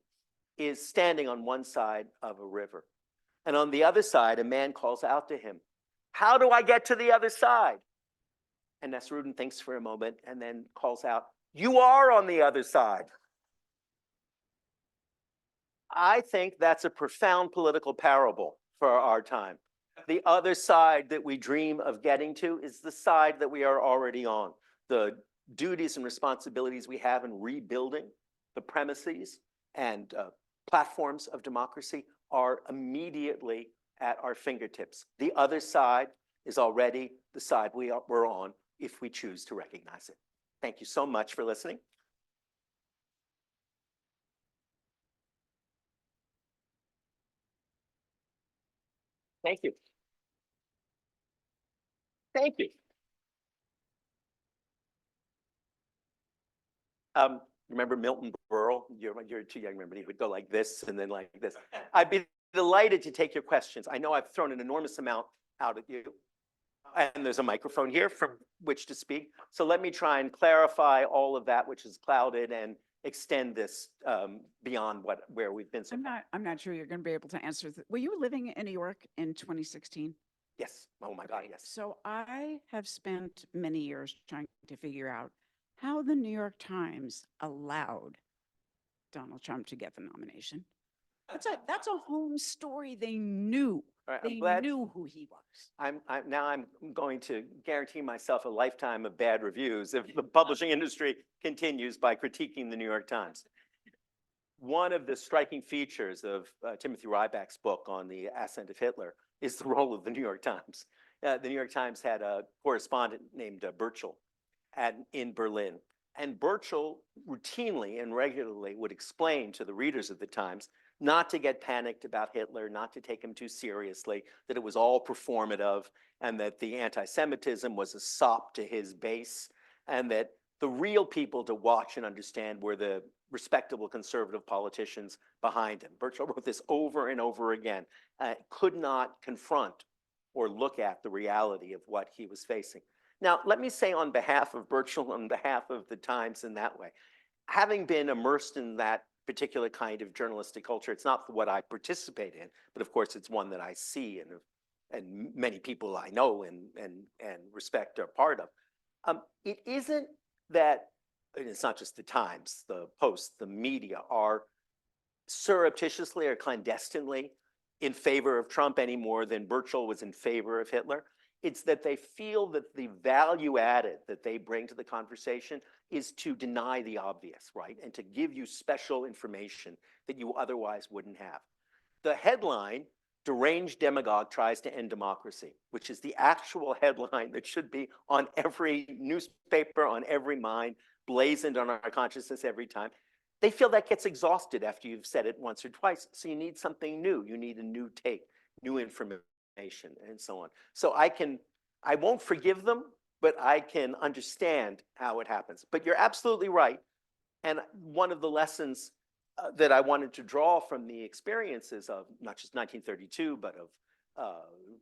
is standing on one side of a river. And on the other side, a man calls out to him, "How do I get to the other side?" And Nasruddin thinks for a moment and then calls out, "You are on the other side." I think that's a profound political parable for our time. The other side that we dream of getting to is the side that we are already on. The duties and responsibilities we have in rebuilding the premises and platforms of democracy are immediately at our fingertips. The other side is already the side we're on if we choose to recognize it. Thank you so much for listening. Thank you. Thank you. Remember Milton Berle? You're too young, remember, he would go like this and then like this. I'd be delighted to take your questions. I know I've thrown an enormous amount out at you. And there's a microphone here from which to speak. So let me try and clarify all of that which is clouded and extend this beyond where we've been so far. I'm not sure you're going to be able to answer. Were you living in New York in 2016? Yes. Oh my God, yes. So I have spent many years trying to figure out how the New York Times allowed Donald Trump to get the nomination. That's a home story. They knew. Right, They knew who he was. Now I'm going to guarantee myself a lifetime of bad reviews if the publishing industry continues by critiquing the New York Times. One of the striking features of Timothy Ryback's book on the ascent of Hitler is the role of the New York Times. The New York Times had a correspondent named Burchell in Berlin. And Burchell routinely and regularly would explain to the readers of the Times not to get panicked about Hitler, not to take him too seriously, that it was all performative, and that the anti-Semitism was a sop to his base, and that the real people to watch and understand were the respectable conservative politicians behind him. Burchell wrote this over and over again, could not confront or look at the reality of what he was facing. Now, let me say on behalf of Burchell, on behalf of the Times in that way, having been immersed in that particular kind of journalistic culture, it's not what I participate in, but of course it's one that I see and many people I know and respect are part of. It isn't that, and it's not just the Times, the Post, the media are surreptitiously or clandestinely in favor of Trump any more than Burchell was in favor of Hitler. It's that they feel that the value added that they bring to the conversation is to deny the obvious, right? And to give you special information that you otherwise wouldn't have. The headline, "Deranged Demagogue Tries to End Democracy," which is the actual headline that should be on every newspaper, on every mind, blazoned on our consciousness every time. They feel that gets exhausted after you've said it once or twice. So you need something new. You need a new take, new information, and so on. So I won't forgive them, but I can understand how it happens. But you're absolutely right. And one of the lessons that I wanted to draw from the experiences of not just 1932, but of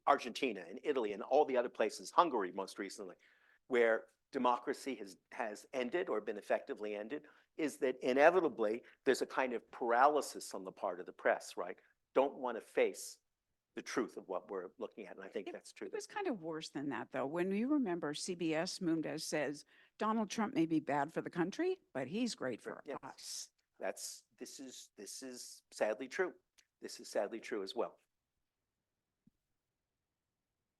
Argentina and Italy and all the other places, Hungary most recently, where democracy has ended or been effectively ended, is that inevitably there's a kind of paralysis on the part of the press, right? Don't want to face the truth of what we're looking at. And I think that's true. It was kind of worse than that, though. When you remember CBS Moonves says, Donald Trump may be bad for the country, but he's great for us. This is sadly true. This is sadly true as well.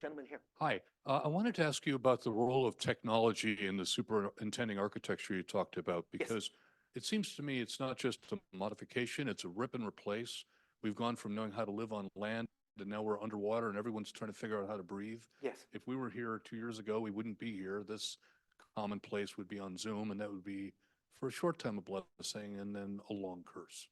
Gentleman here. Hi, I wanted to ask you about the role of technology in the superintending architecture you talked about, because it seems to me it's not just a modification, it's a rip and replace. We've gone from knowing how to live on land and now we're underwater and everyone's trying to figure out how to breathe. Yes. If we were here 2 years ago, we wouldn't be here. This commonplace would be on Zoom, and that would be for a short time a blessing and then a long curse.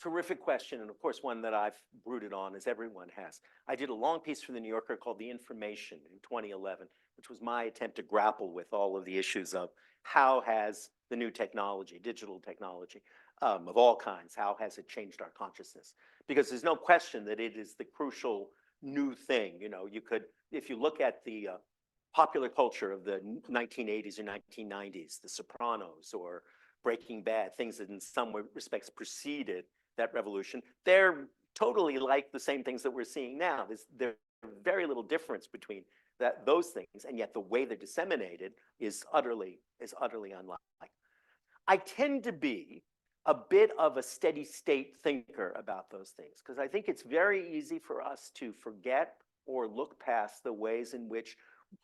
Terrific question, and of course, one that I've brooded on, as everyone has. I did a long piece for the New Yorker called The Information in 2011, which was my attempt to grapple with all of the issues of how has the new technology, digital technology, of all kinds, how has it changed our consciousness? Because there's no question that it is the crucial new thing. You know, you could, if you look at the popular culture of the 1980s or 1990s, The Sopranos or Breaking Bad, things that in some respects preceded that revolution, they're totally like the same things that we're seeing now. There's very little difference between those things, and yet the way they're disseminated is utterly unlike. I tend to be a bit of a steady state thinker about those things, because I think it's very easy for us to forget or look past the ways in which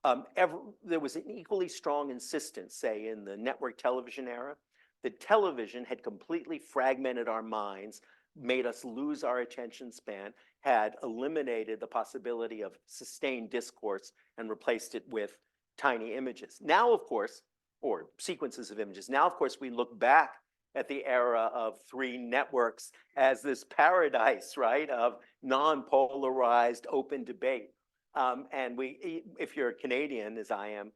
there was an equally strong insistence, say in the network television era, that television had completely fragmented our minds, made us lose our attention span, had eliminated the possibility of sustained discourse and replaced it with tiny images. Now, of course, or sequences of images. Now, of course, we look back at the era of 3 networks as this paradise, right, of non-polarized open debate. And if you're a Canadian, as I am,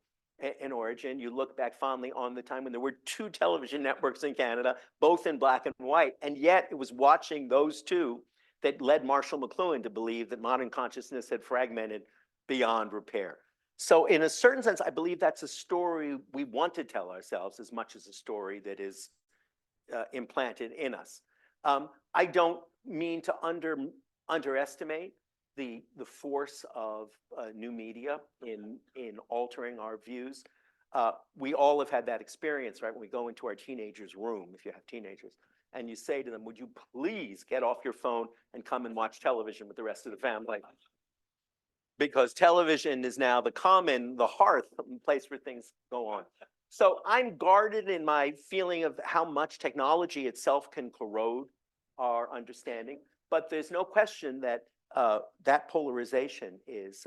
in origin, you look back fondly on the time when there were 2 television networks in Canada, both in black and white, and yet it was watching those 2 that led Marshall McLuhan to believe that modern consciousness had fragmented beyond repair. So in a certain sense, I believe that's a story we want to tell ourselves as much as a story that is implanted in us. I don't mean to underestimate the force of new media in altering our views. We all have had that experience, right? When we go into our teenager's room, if you have teenagers, and you say to them, would you please get off your phone and come and watch television with the rest of the family? Because television is now the hearth, place where things go on. So I'm guarded in my feeling of how much technology itself can corrode our understanding, but there's no question that that polarization is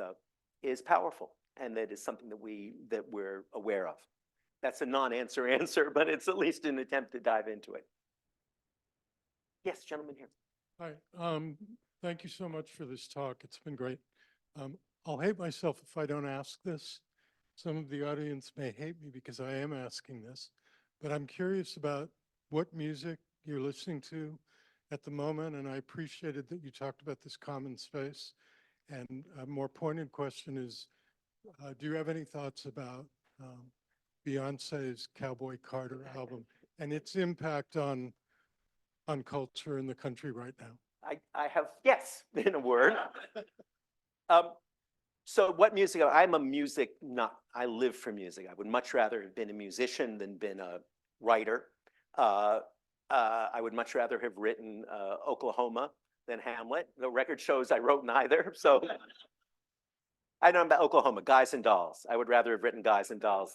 powerful, and that is something that we're aware of. That's a non-answer answer, but it's at least an attempt to dive into it. Yes, gentleman here. Hi, thank you so much for this talk. It's been great. I'll hate myself if I don't ask this. Some of the audience may hate me because I am asking this, but I'm curious about what music you're listening to at the moment, and I appreciated that you talked about this common space. And a more pointed question is, do you have any thoughts about Beyonce's Cowboy Carter album and its impact on culture in the country right now? I have, yes, in a word. So what music? I'm a music nut. I live for music. I would much rather have been a musician than been a writer. I would much rather have written Oklahoma than Hamlet. The record shows I wrote neither. So I know about Oklahoma, Guys and Dolls. I would rather have written Guys and Dolls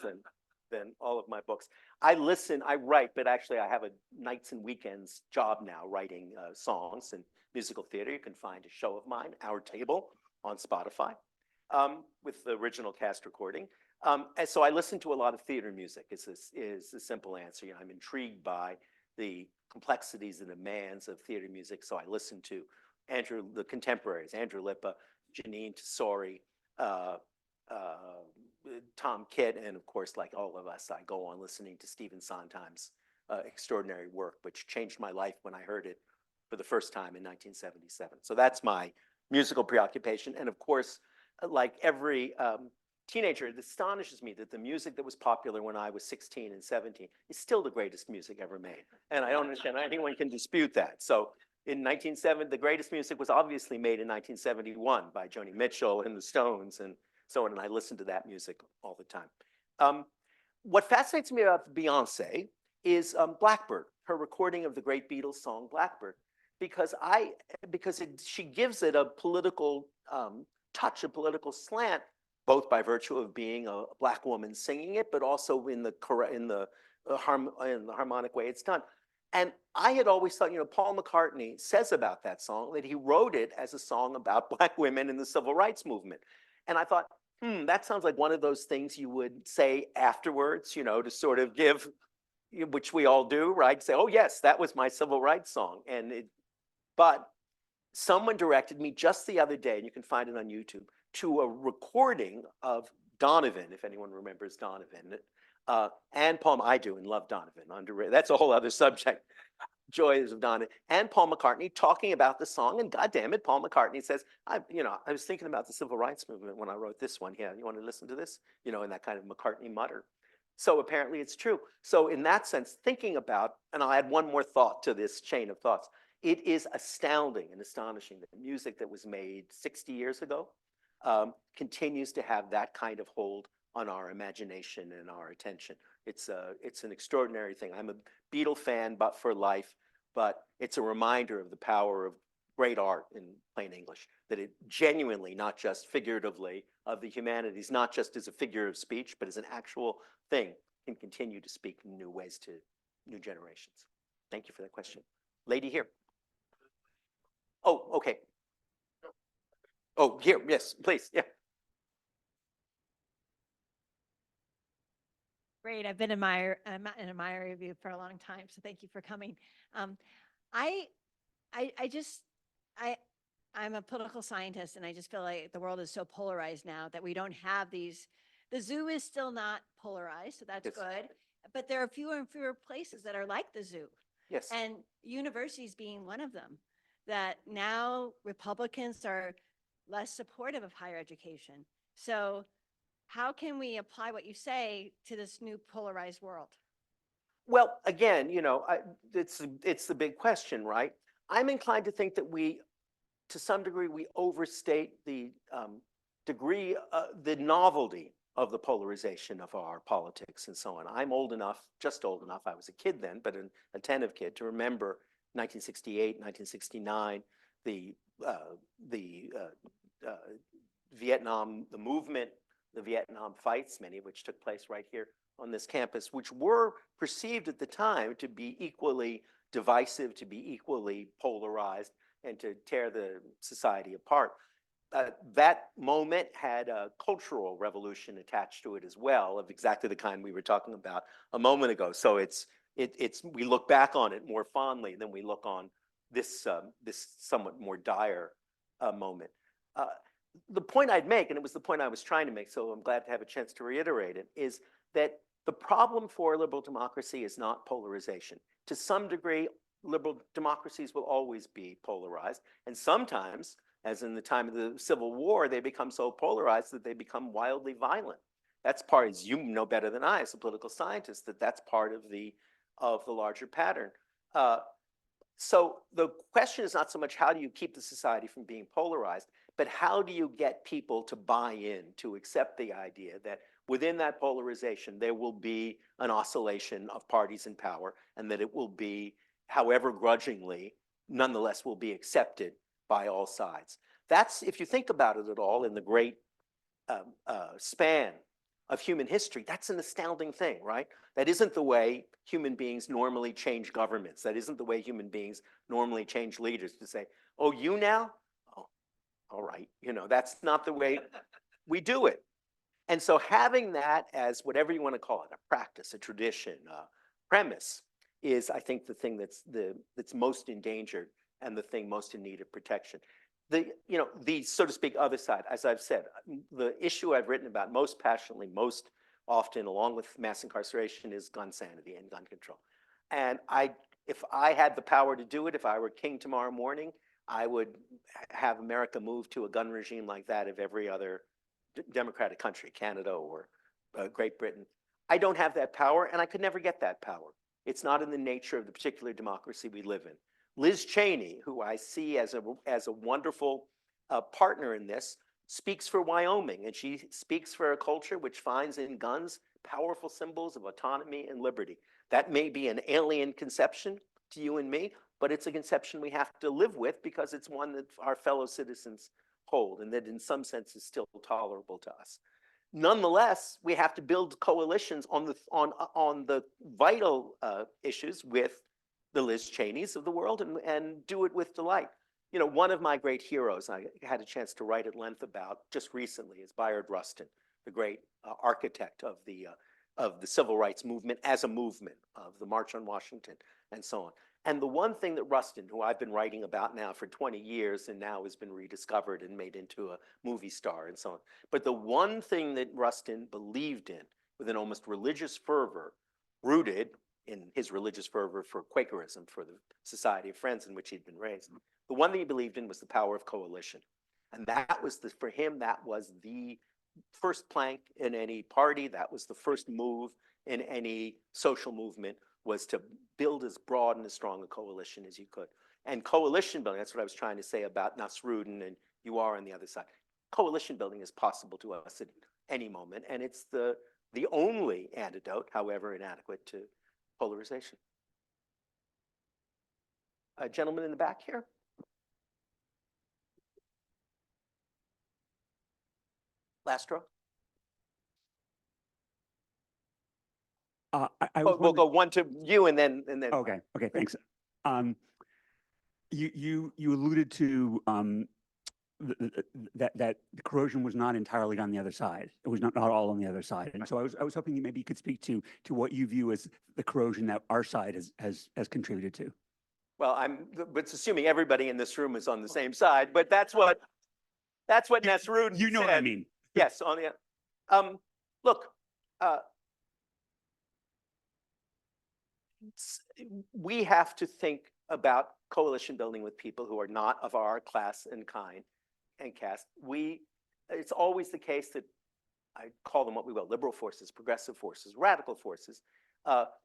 than all of my books. I write, but actually I have a nights and weekends job now writing songs and musical theater. You can find a show of mine, Our Table, on Spotify with the original cast recording. And so I listen to a lot of theater music is the simple answer. You know, I'm intrigued by the complexities and demands of theater music. So I listen to the contemporaries, Andrew Lippa, Janine Tesori, Tom Kitt, and of course, like all of us, I go on listening to Stephen Sondheim's extraordinary work, which changed my life when I heard it for the first time in 1977. So that's my musical preoccupation. And of course, like every teenager, it astonishes me that the music that was popular when I was 16 and 17 is still the greatest music ever made. And I don't understand how anyone can dispute that. So in 1970, the greatest music was obviously made in 1971 by Joni Mitchell and the Stones and so on. And I listen to that music all the time. What fascinates me about Beyonce is Blackbird, her recording of the great Beatles song Blackbird, because she gives it a political touch, a political slant, both by virtue of being a Black woman singing it, but also in the harmonic way it's done. And I had always thought, Paul McCartney says about that song that he wrote it as a song about Black women in the civil rights movement. And I thought, that sounds like one of those things you would say afterwards, to sort of give, which we all do, right? Say, oh yes, that was my civil rights song. But someone directed me just the other day, and you can find it on YouTube, to a recording of Donovan, if anyone remembers Donovan. And Paul, I do and love Donovan. Underrated. That's a whole other subject. Joys of Donovan and Paul McCartney talking about the song, and God damn it, Paul McCartney says, I was thinking about the civil rights movement when I wrote this one. Yeah, you want to listen to this? In that kind of McCartney mutter. So apparently it's true. So in that sense, thinking about, and I'll add one more thought to this chain of thoughts. It is astounding and astonishing that music that was made 60 years ago continues to have that kind of hold on our imagination and our attention. It's an extraordinary thing. I'm a Beatle fan, but for life, but it's a reminder of the power of great art in plain English, that it genuinely, not just figuratively, of the humanities, not just as a figure of speech, but as an actual thing, can continue to speak in new ways to new generations. Thank you for that question. Lady here. Oh, okay. Oh, here, yes, please, yeah. Great, I've been an admirer of you for a long time, so thank you for coming. I'm a political scientist, and I just feel like the world is so polarized now that we don't have these. The zoo is still not polarized, so that's Yes. good. But there are fewer and fewer places that are like the zoo. Yes. And universities being one of them, that now Republicans are less supportive of higher education. So how can we apply what you say to this new polarized world? Well, again, it's the big question, right? I'm inclined to think that to some degree, we overstate the degree, the novelty of the polarization of our politics and so on. I'm old enough, just old enough, I was a kid then, but an attentive kid, to remember 1968, 1969, the Vietnam, the movement, the Vietnam fights, many of which took place right here on this campus, which were perceived at the time to be equally divisive, to be equally polarized, and to tear the society apart. That moment had a cultural revolution attached to it as well, of exactly the kind we were talking about a moment ago. So we look back on it more fondly than we look on this somewhat more dire moment. The point I'd make, and it was the point I was trying to make, so I'm glad to have a chance to reiterate it, is that the problem for liberal democracy is not polarization. To some degree, liberal democracies will always be polarized, and sometimes, as in the time of the Civil War, they become so polarized that they become wildly violent. That's part, as you know better than I as a political scientist, that's part of the larger pattern. So the question is not so much how do you keep the society from being polarized, but how do you get people to buy in, to accept the idea that within that polarization, there will be an oscillation of parties in power, and that it will be, however grudgingly, nonetheless will be accepted by all sides. That's, if you think about it at all, in the great span of human history, that's an astounding thing, right? That isn't the way human beings normally change governments. That isn't the way human beings normally change leaders, to say, oh, you now? Oh, all right. That's not the way we do it. And so having that as whatever you want to call it, a practice, a tradition, a premise, is, I think, the thing that's most endangered and the thing most in need of protection. The so to speak other side, as I've said, the issue I've written about most passionately, most often, along with mass incarceration, is gun sanity and gun control. And if I had the power to do it, if I were king tomorrow morning, I would have America move to a gun regime like that of every other democratic country, Canada or Great Britain. I don't have that power, and I could never get that power. It's not in the nature of the particular democracy we live in. Liz Cheney, who I see as a wonderful partner in this, speaks for Wyoming, and she speaks for a culture which finds in guns powerful symbols of autonomy and liberty. That may be an alien conception to you and me, but it's a conception we have to live with because it's one that our fellow citizens hold and that in some sense is still tolerable to us. Nonetheless, we have to build coalitions on the vital issues with the Liz Cheneys of the world and do it with delight. You know, one of my great heroes I had a chance to write at length about just recently is Bayard Rustin, the great architect of the civil rights movement as a movement, of the March on Washington and so on. And the one thing that Rustin, who I've been writing about now for 20 years and now has been rediscovered and made into a movie star and so on. But the one thing that Rustin believed in with an almost religious fervor, rooted in his religious fervor for Quakerism, for the Society of Friends in which he'd been raised, the one thing he believed in was the power of coalition. And that was for him, that was the first plank in any party. That was the first move in any social movement, was to build as broad and as strong a coalition as you could. And coalition building, that's what I was trying to say about Nasruddin, and you are on the other side. Coalition building is possible to us at any moment, and it's the only antidote, however inadequate, to polarization. A gentleman in the back here. Last row. We'll go one to you and then. Okay. Thanks. You alluded to that the corrosion was not entirely on the other side. It was not all on the other side. And so I was hoping maybe you could speak to what you view as the corrosion that our side has contributed to. Well, but it's assuming everybody in this room is on the same side, but that's what Nasruddin said. You know what I mean? Yes, on the look, we have to think about coalition building with people who are not of our class and kind and caste. It's always the case that I call them what we will, liberal forces, progressive forces, radical forces,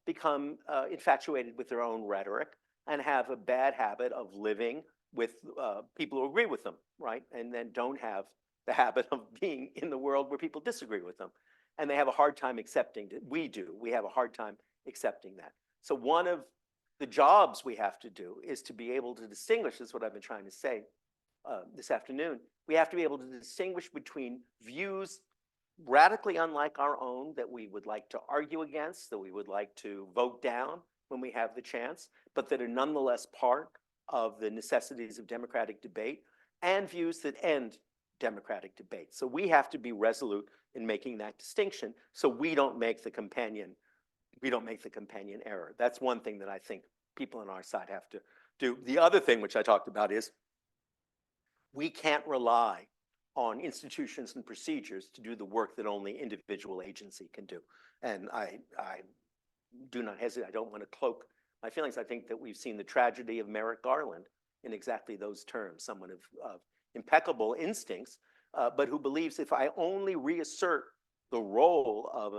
become infatuated with their own rhetoric and have a bad habit of living with people who agree with them, right? And then don't have the habit of being in the world where people disagree with them. And they have a hard time accepting it. We do. We have a hard time accepting that. So one of the jobs we have to do is to be able to distinguish, this is what I've been trying to say this afternoon, we have to be able to distinguish between views radically unlike our own that we would like to argue against, that we would like to vote down when we have the chance, but that are nonetheless part of the necessities of democratic debate, and views that end democratic debate. So we have to be resolute in making that distinction so we don't make the companion error. That's one thing that I think people on our side have to do. The other thing which I talked about is we can't rely on institutions and procedures to do the work that only individual agency can do. And I do not hesitate. I don't want to cloak my feelings. I think that we've seen the tragedy of Merrick Garland in exactly those terms, someone of impeccable instincts, but who believes if I only reassert the role of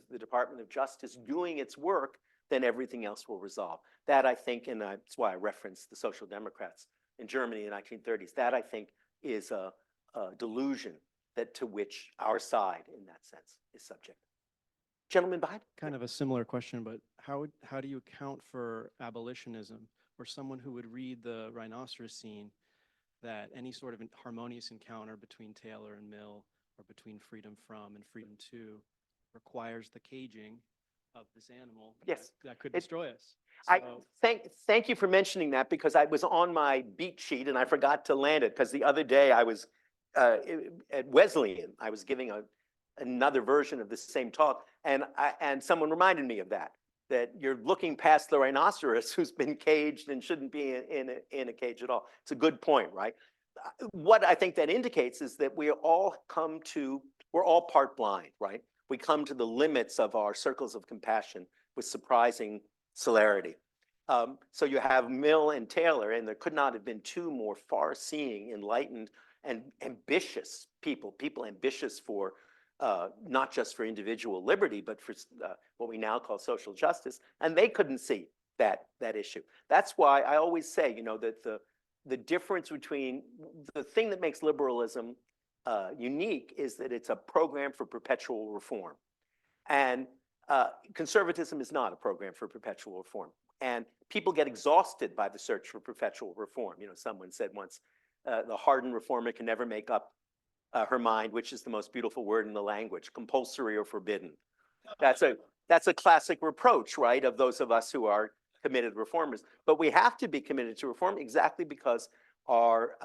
the Department of Justice doing its work, then everything else will resolve. That I think, and that's why I referenced the Social Democrats in Germany in the 1930s, that I think is a delusion to which our side in that sense is subject. Gentleman behind? Kind of a similar question, but how do you account for abolitionism, or someone who would read the rhinoceros scene, that any sort of harmonious encounter between Taylor and Mill, or between freedom from and freedom to, requires the caging of this animal? Yes. that could destroy us. I So, thank you for mentioning that, because I was on my beat sheet and I forgot to land it, because the other day I was at Wesleyan. I was giving another version of the same talk, and someone reminded me of that you're looking past the rhinoceros who's been caged and shouldn't be in a cage at all. It's a good point, right? What I think that indicates is that we're all part blind, right? We come to the limits of our circles of compassion with surprising celerity. So you have Mill and Taylor, and there could not have been two more far-seeing, enlightened, and ambitious people ambitious for not just for individual liberty, but for what we now call social justice, and they couldn't see that issue. That's why I always say, that the difference between the thing that makes liberalism unique is that it's a program for perpetual reform, and conservatism is not a program for perpetual reform. And people get exhausted by the search for perpetual reform. Someone said once, the hardened reformer can never make up her mind, which is the most beautiful word in the language, compulsory or forbidden. That's a classic reproach, right, of those of us who are committed reformers. But we have to be committed to reform exactly because our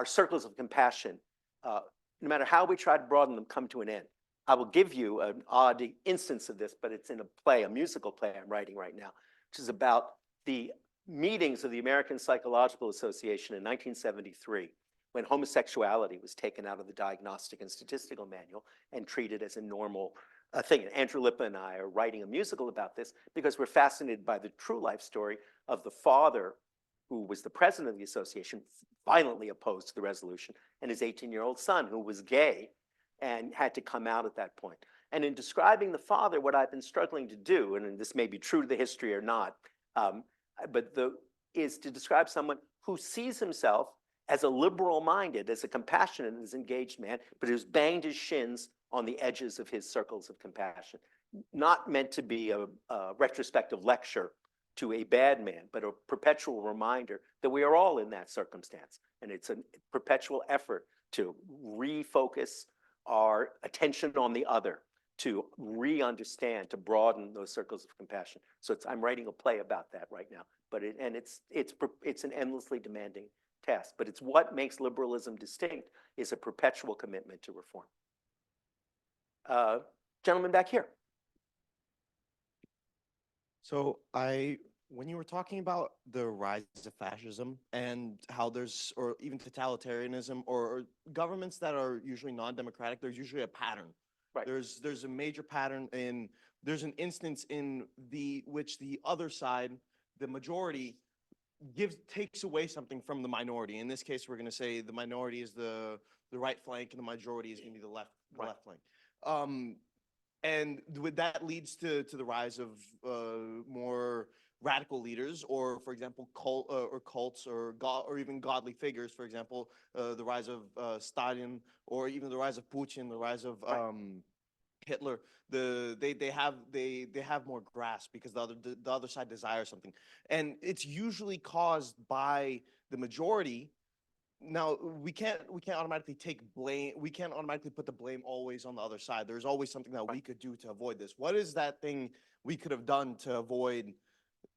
circles of compassion, no matter how we try to broaden them, come to an end. I will give you an odd instance of this, but it's in a play, a musical play I'm writing right now, which is about the meetings of the American Psychological Association in 1973, when homosexuality was taken out of the Diagnostic and Statistical Manual and treated as a normal thing. And Andrew Lippa and I are writing a musical about this because we're fascinated by the true life story of the father who was the president of the association, violently opposed to the resolution, and his 18-year-old son who was gay and had to come out at that point. And in describing the father, what I've been struggling to do, and this may be true to the history or not, is to describe someone who sees himself as a liberal-minded, as a compassionate, as engaged man, but who's banged his shins on the edges of his circles of compassion. Not meant to be a retrospective lecture to a bad man, but a perpetual reminder that we are all in that circumstance. And it's a perpetual effort to refocus our attention on the other, to re-understand, to broaden those circles of compassion. So I'm writing a play about that right now, but it's an endlessly demanding task. But it's what makes liberalism distinct is a perpetual commitment to reform. Gentleman back here. So when you were talking about the rise of fascism and how there's, or even totalitarianism or governments that are usually non-democratic, there's usually a pattern. Right. There's a major pattern there's an instance in which the other side, the majority, takes away something from the minority. In this case, we're going to say the minority is the right flank and the majority is going to be the left flank. And that leads to the rise of more radical leaders, or for example, cults, or even godly figures. For example, the rise of Stalin, or even the rise of Putin, the rise of Hitler. They have more grasp because the other side desires something, and it's usually caused by the majority. Now, we can't automatically take blame. We can't automatically put the blame always on the other side. There's always something that we could do to avoid this. What is that thing we could have done to avoid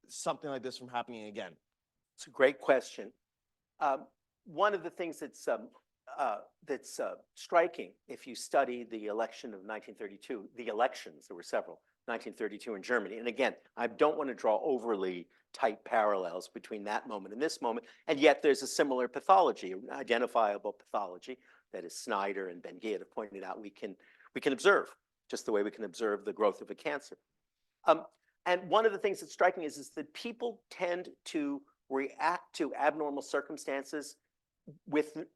something like this from happening again? It's a great question. One of the things that's striking, if you study the election of 1932, the elections, there were several, 1932 in Germany. And again, I don't want to draw overly tight parallels between that moment and this moment, and yet there's a similar pathology, an identifiable pathology that, as Snyder and Ben Giat have pointed out, we can observe, just the way we can observe the growth of a cancer. And one of the things that's striking is that people tend to react to abnormal circumstances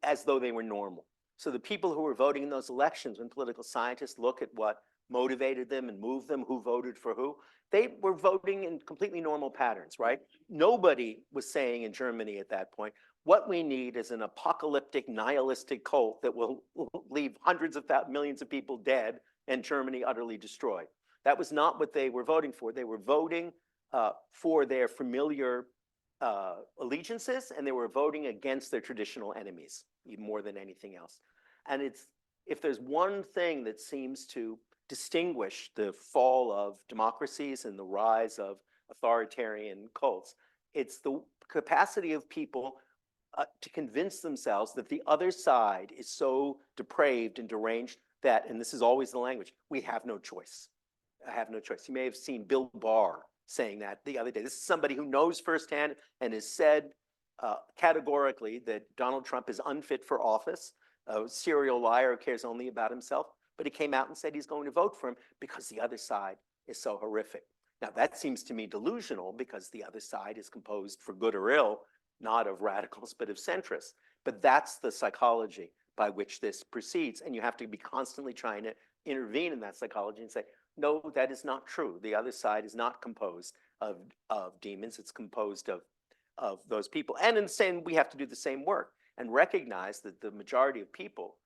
as though they were normal. So the people who were voting in those elections, when political scientists look at what motivated them and moved them, who voted for who, they were voting in completely normal patterns, right? Nobody was saying in Germany at that point, what we need is an apocalyptic, nihilistic cult that will leave hundreds of millions of people dead and Germany utterly destroyed. That was not what they were voting for. They were voting for their familiar allegiances, and they were voting against their traditional enemies, even more than anything else. And if there's one thing that seems to distinguish the fall of democracies and the rise of authoritarian cults, it's the capacity of people to convince themselves that the other side is so depraved and deranged that, and this is always the language, we have no choice. I have no choice. You may have seen Bill Barr saying that the other day. This is somebody who knows firsthand and has said categorically that Donald Trump is unfit for office, a serial liar who cares only about himself. But he came out and said he's going to vote for him because the other side is so horrific. Now, that seems to me delusional because the other side is composed, for good or ill, not of radicals, but of centrists. But that's the psychology by which this proceeds. And you have to be constantly trying to intervene in that psychology and say, no, that is not true. The other side is not composed of demons. It's composed of those people. And in saying we have to do the same work and recognize that the majority of people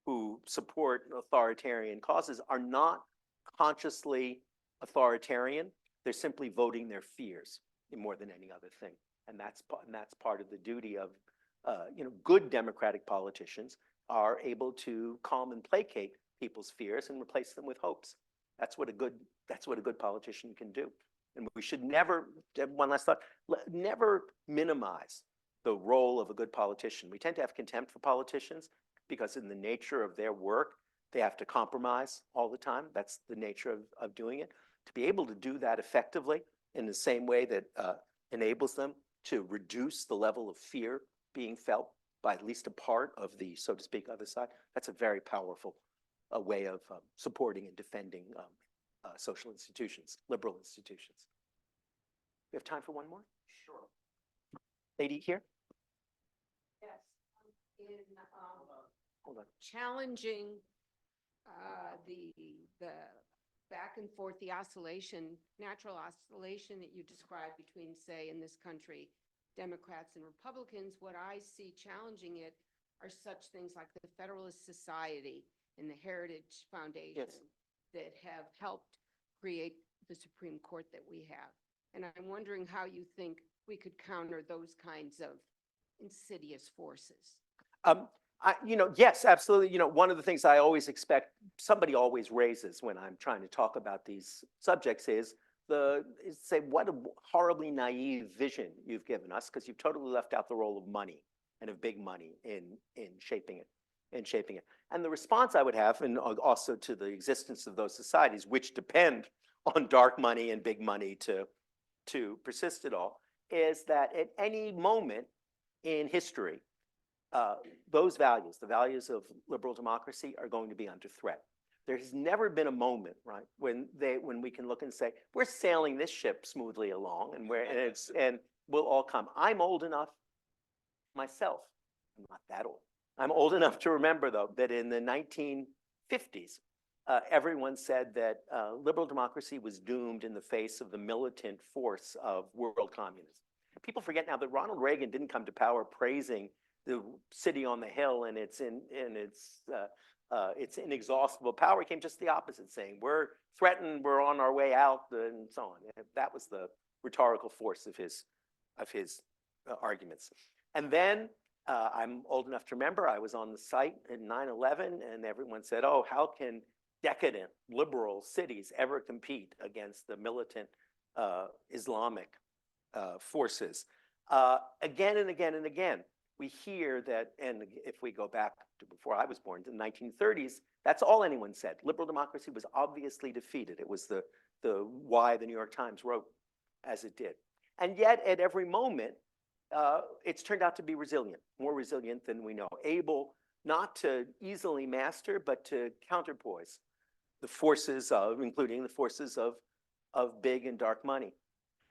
who support authoritarian causes are not consciously authoritarian. They're simply voting their fears more than any other thing. And that's part of the duty of good democratic politicians are able to calm and placate people's fears and replace them with hopes. That's what a good politician can do. And we should never, one last thought, never minimize the role of a good politician. We tend to have contempt for politicians because in the nature of their work, they have to compromise all the time. That's the nature of doing it. To be able to do that effectively in the same way that enables them to reduce the level of fear being felt by at least a part of the, so to speak, other side, that's a very powerful way of supporting and defending social institutions, liberal institutions. We have time for one more? Sure. Lady here? Yes, in Hold on. challenging the back and forth, the oscillation, natural oscillation that you described between, say, in this country, Democrats and Republicans, what I see challenging it are such things like the Federalist Society and the Heritage Foundation that have helped create the Supreme Court that we have. And I'm wondering how you think we could counter those kinds of insidious forces. Yes, absolutely. One of the things I always expect somebody always raises when I'm trying to talk about these subjects is say, what a horribly naive vision you've given us, because you've totally left out the role of money and of big money in shaping it. And the response I would have, and also to the existence of those societies, which depend on dark money and big money to persist at all, is that at any moment in history, those values, the values of liberal democracy, are going to be under threat. There has never been a moment, right, when we can look and say, we're sailing this ship smoothly along, and we'll all come. I'm old enough myself. I'm not that old. I'm old enough to remember, though, that in the 1950s, everyone said that liberal democracy was doomed in the face of the militant force of world communism. People forget now that Ronald Reagan didn't come to power praising the city on the hill and its inexhaustible power. It came just the opposite, saying we're threatened, we're on our way out, and so on. And that was the rhetorical force of his arguments. And then I'm old enough to remember I was on the site in 9/11, and everyone said, "Oh, how can decadent liberal cities ever compete against the militant Islamic forces?" Again and again and again, we hear that, and if we go back to before I was born, to the 1930s, that's all anyone said. Liberal democracy was obviously defeated. It was the why the New York Times wrote as it did. And yet, at every moment, it's turned out to be resilient, more resilient than we know, able not to easily master, but to counterpoise the forces of, including the forces of big and dark money.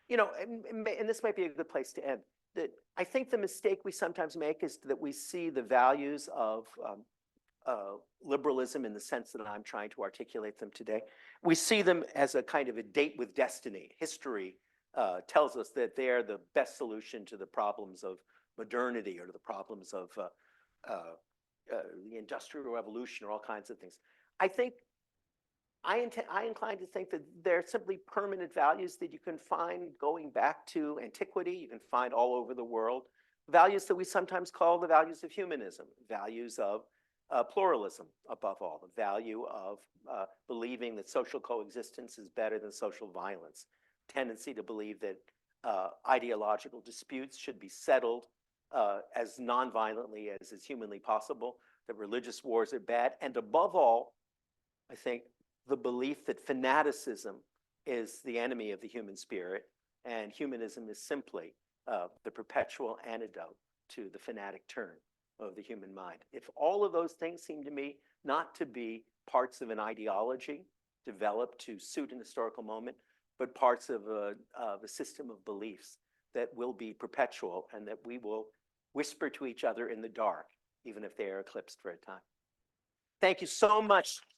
And this might be a good place to end. That I think the mistake we sometimes make is that we see the values of liberalism in the sense that I'm trying to articulate them today. We see them as a kind of a date with destiny. History tells us that they are the best solution to the problems of modernity or to the problems of the Industrial Revolution or all kinds of things. I incline to think that they're simply permanent values that you can find going back to antiquity, you can find all over the world, values that we sometimes call the values of humanism, values of pluralism above all, the value of believing that social coexistence is better than social violence, tendency to believe that ideological disputes should be settled as nonviolently as is humanly possible, that religious wars are bad, and above all, I think, the belief that fanaticism is the enemy of the human spirit, and humanism is simply the perpetual antidote to the fanatic turn of the human mind. If all of those things seem to me not to be parts of an ideology developed to suit an historical moment, but parts of a system of beliefs that will be perpetual and that we will whisper to each other in the dark, even if they are eclipsed for a time. Thank you so much.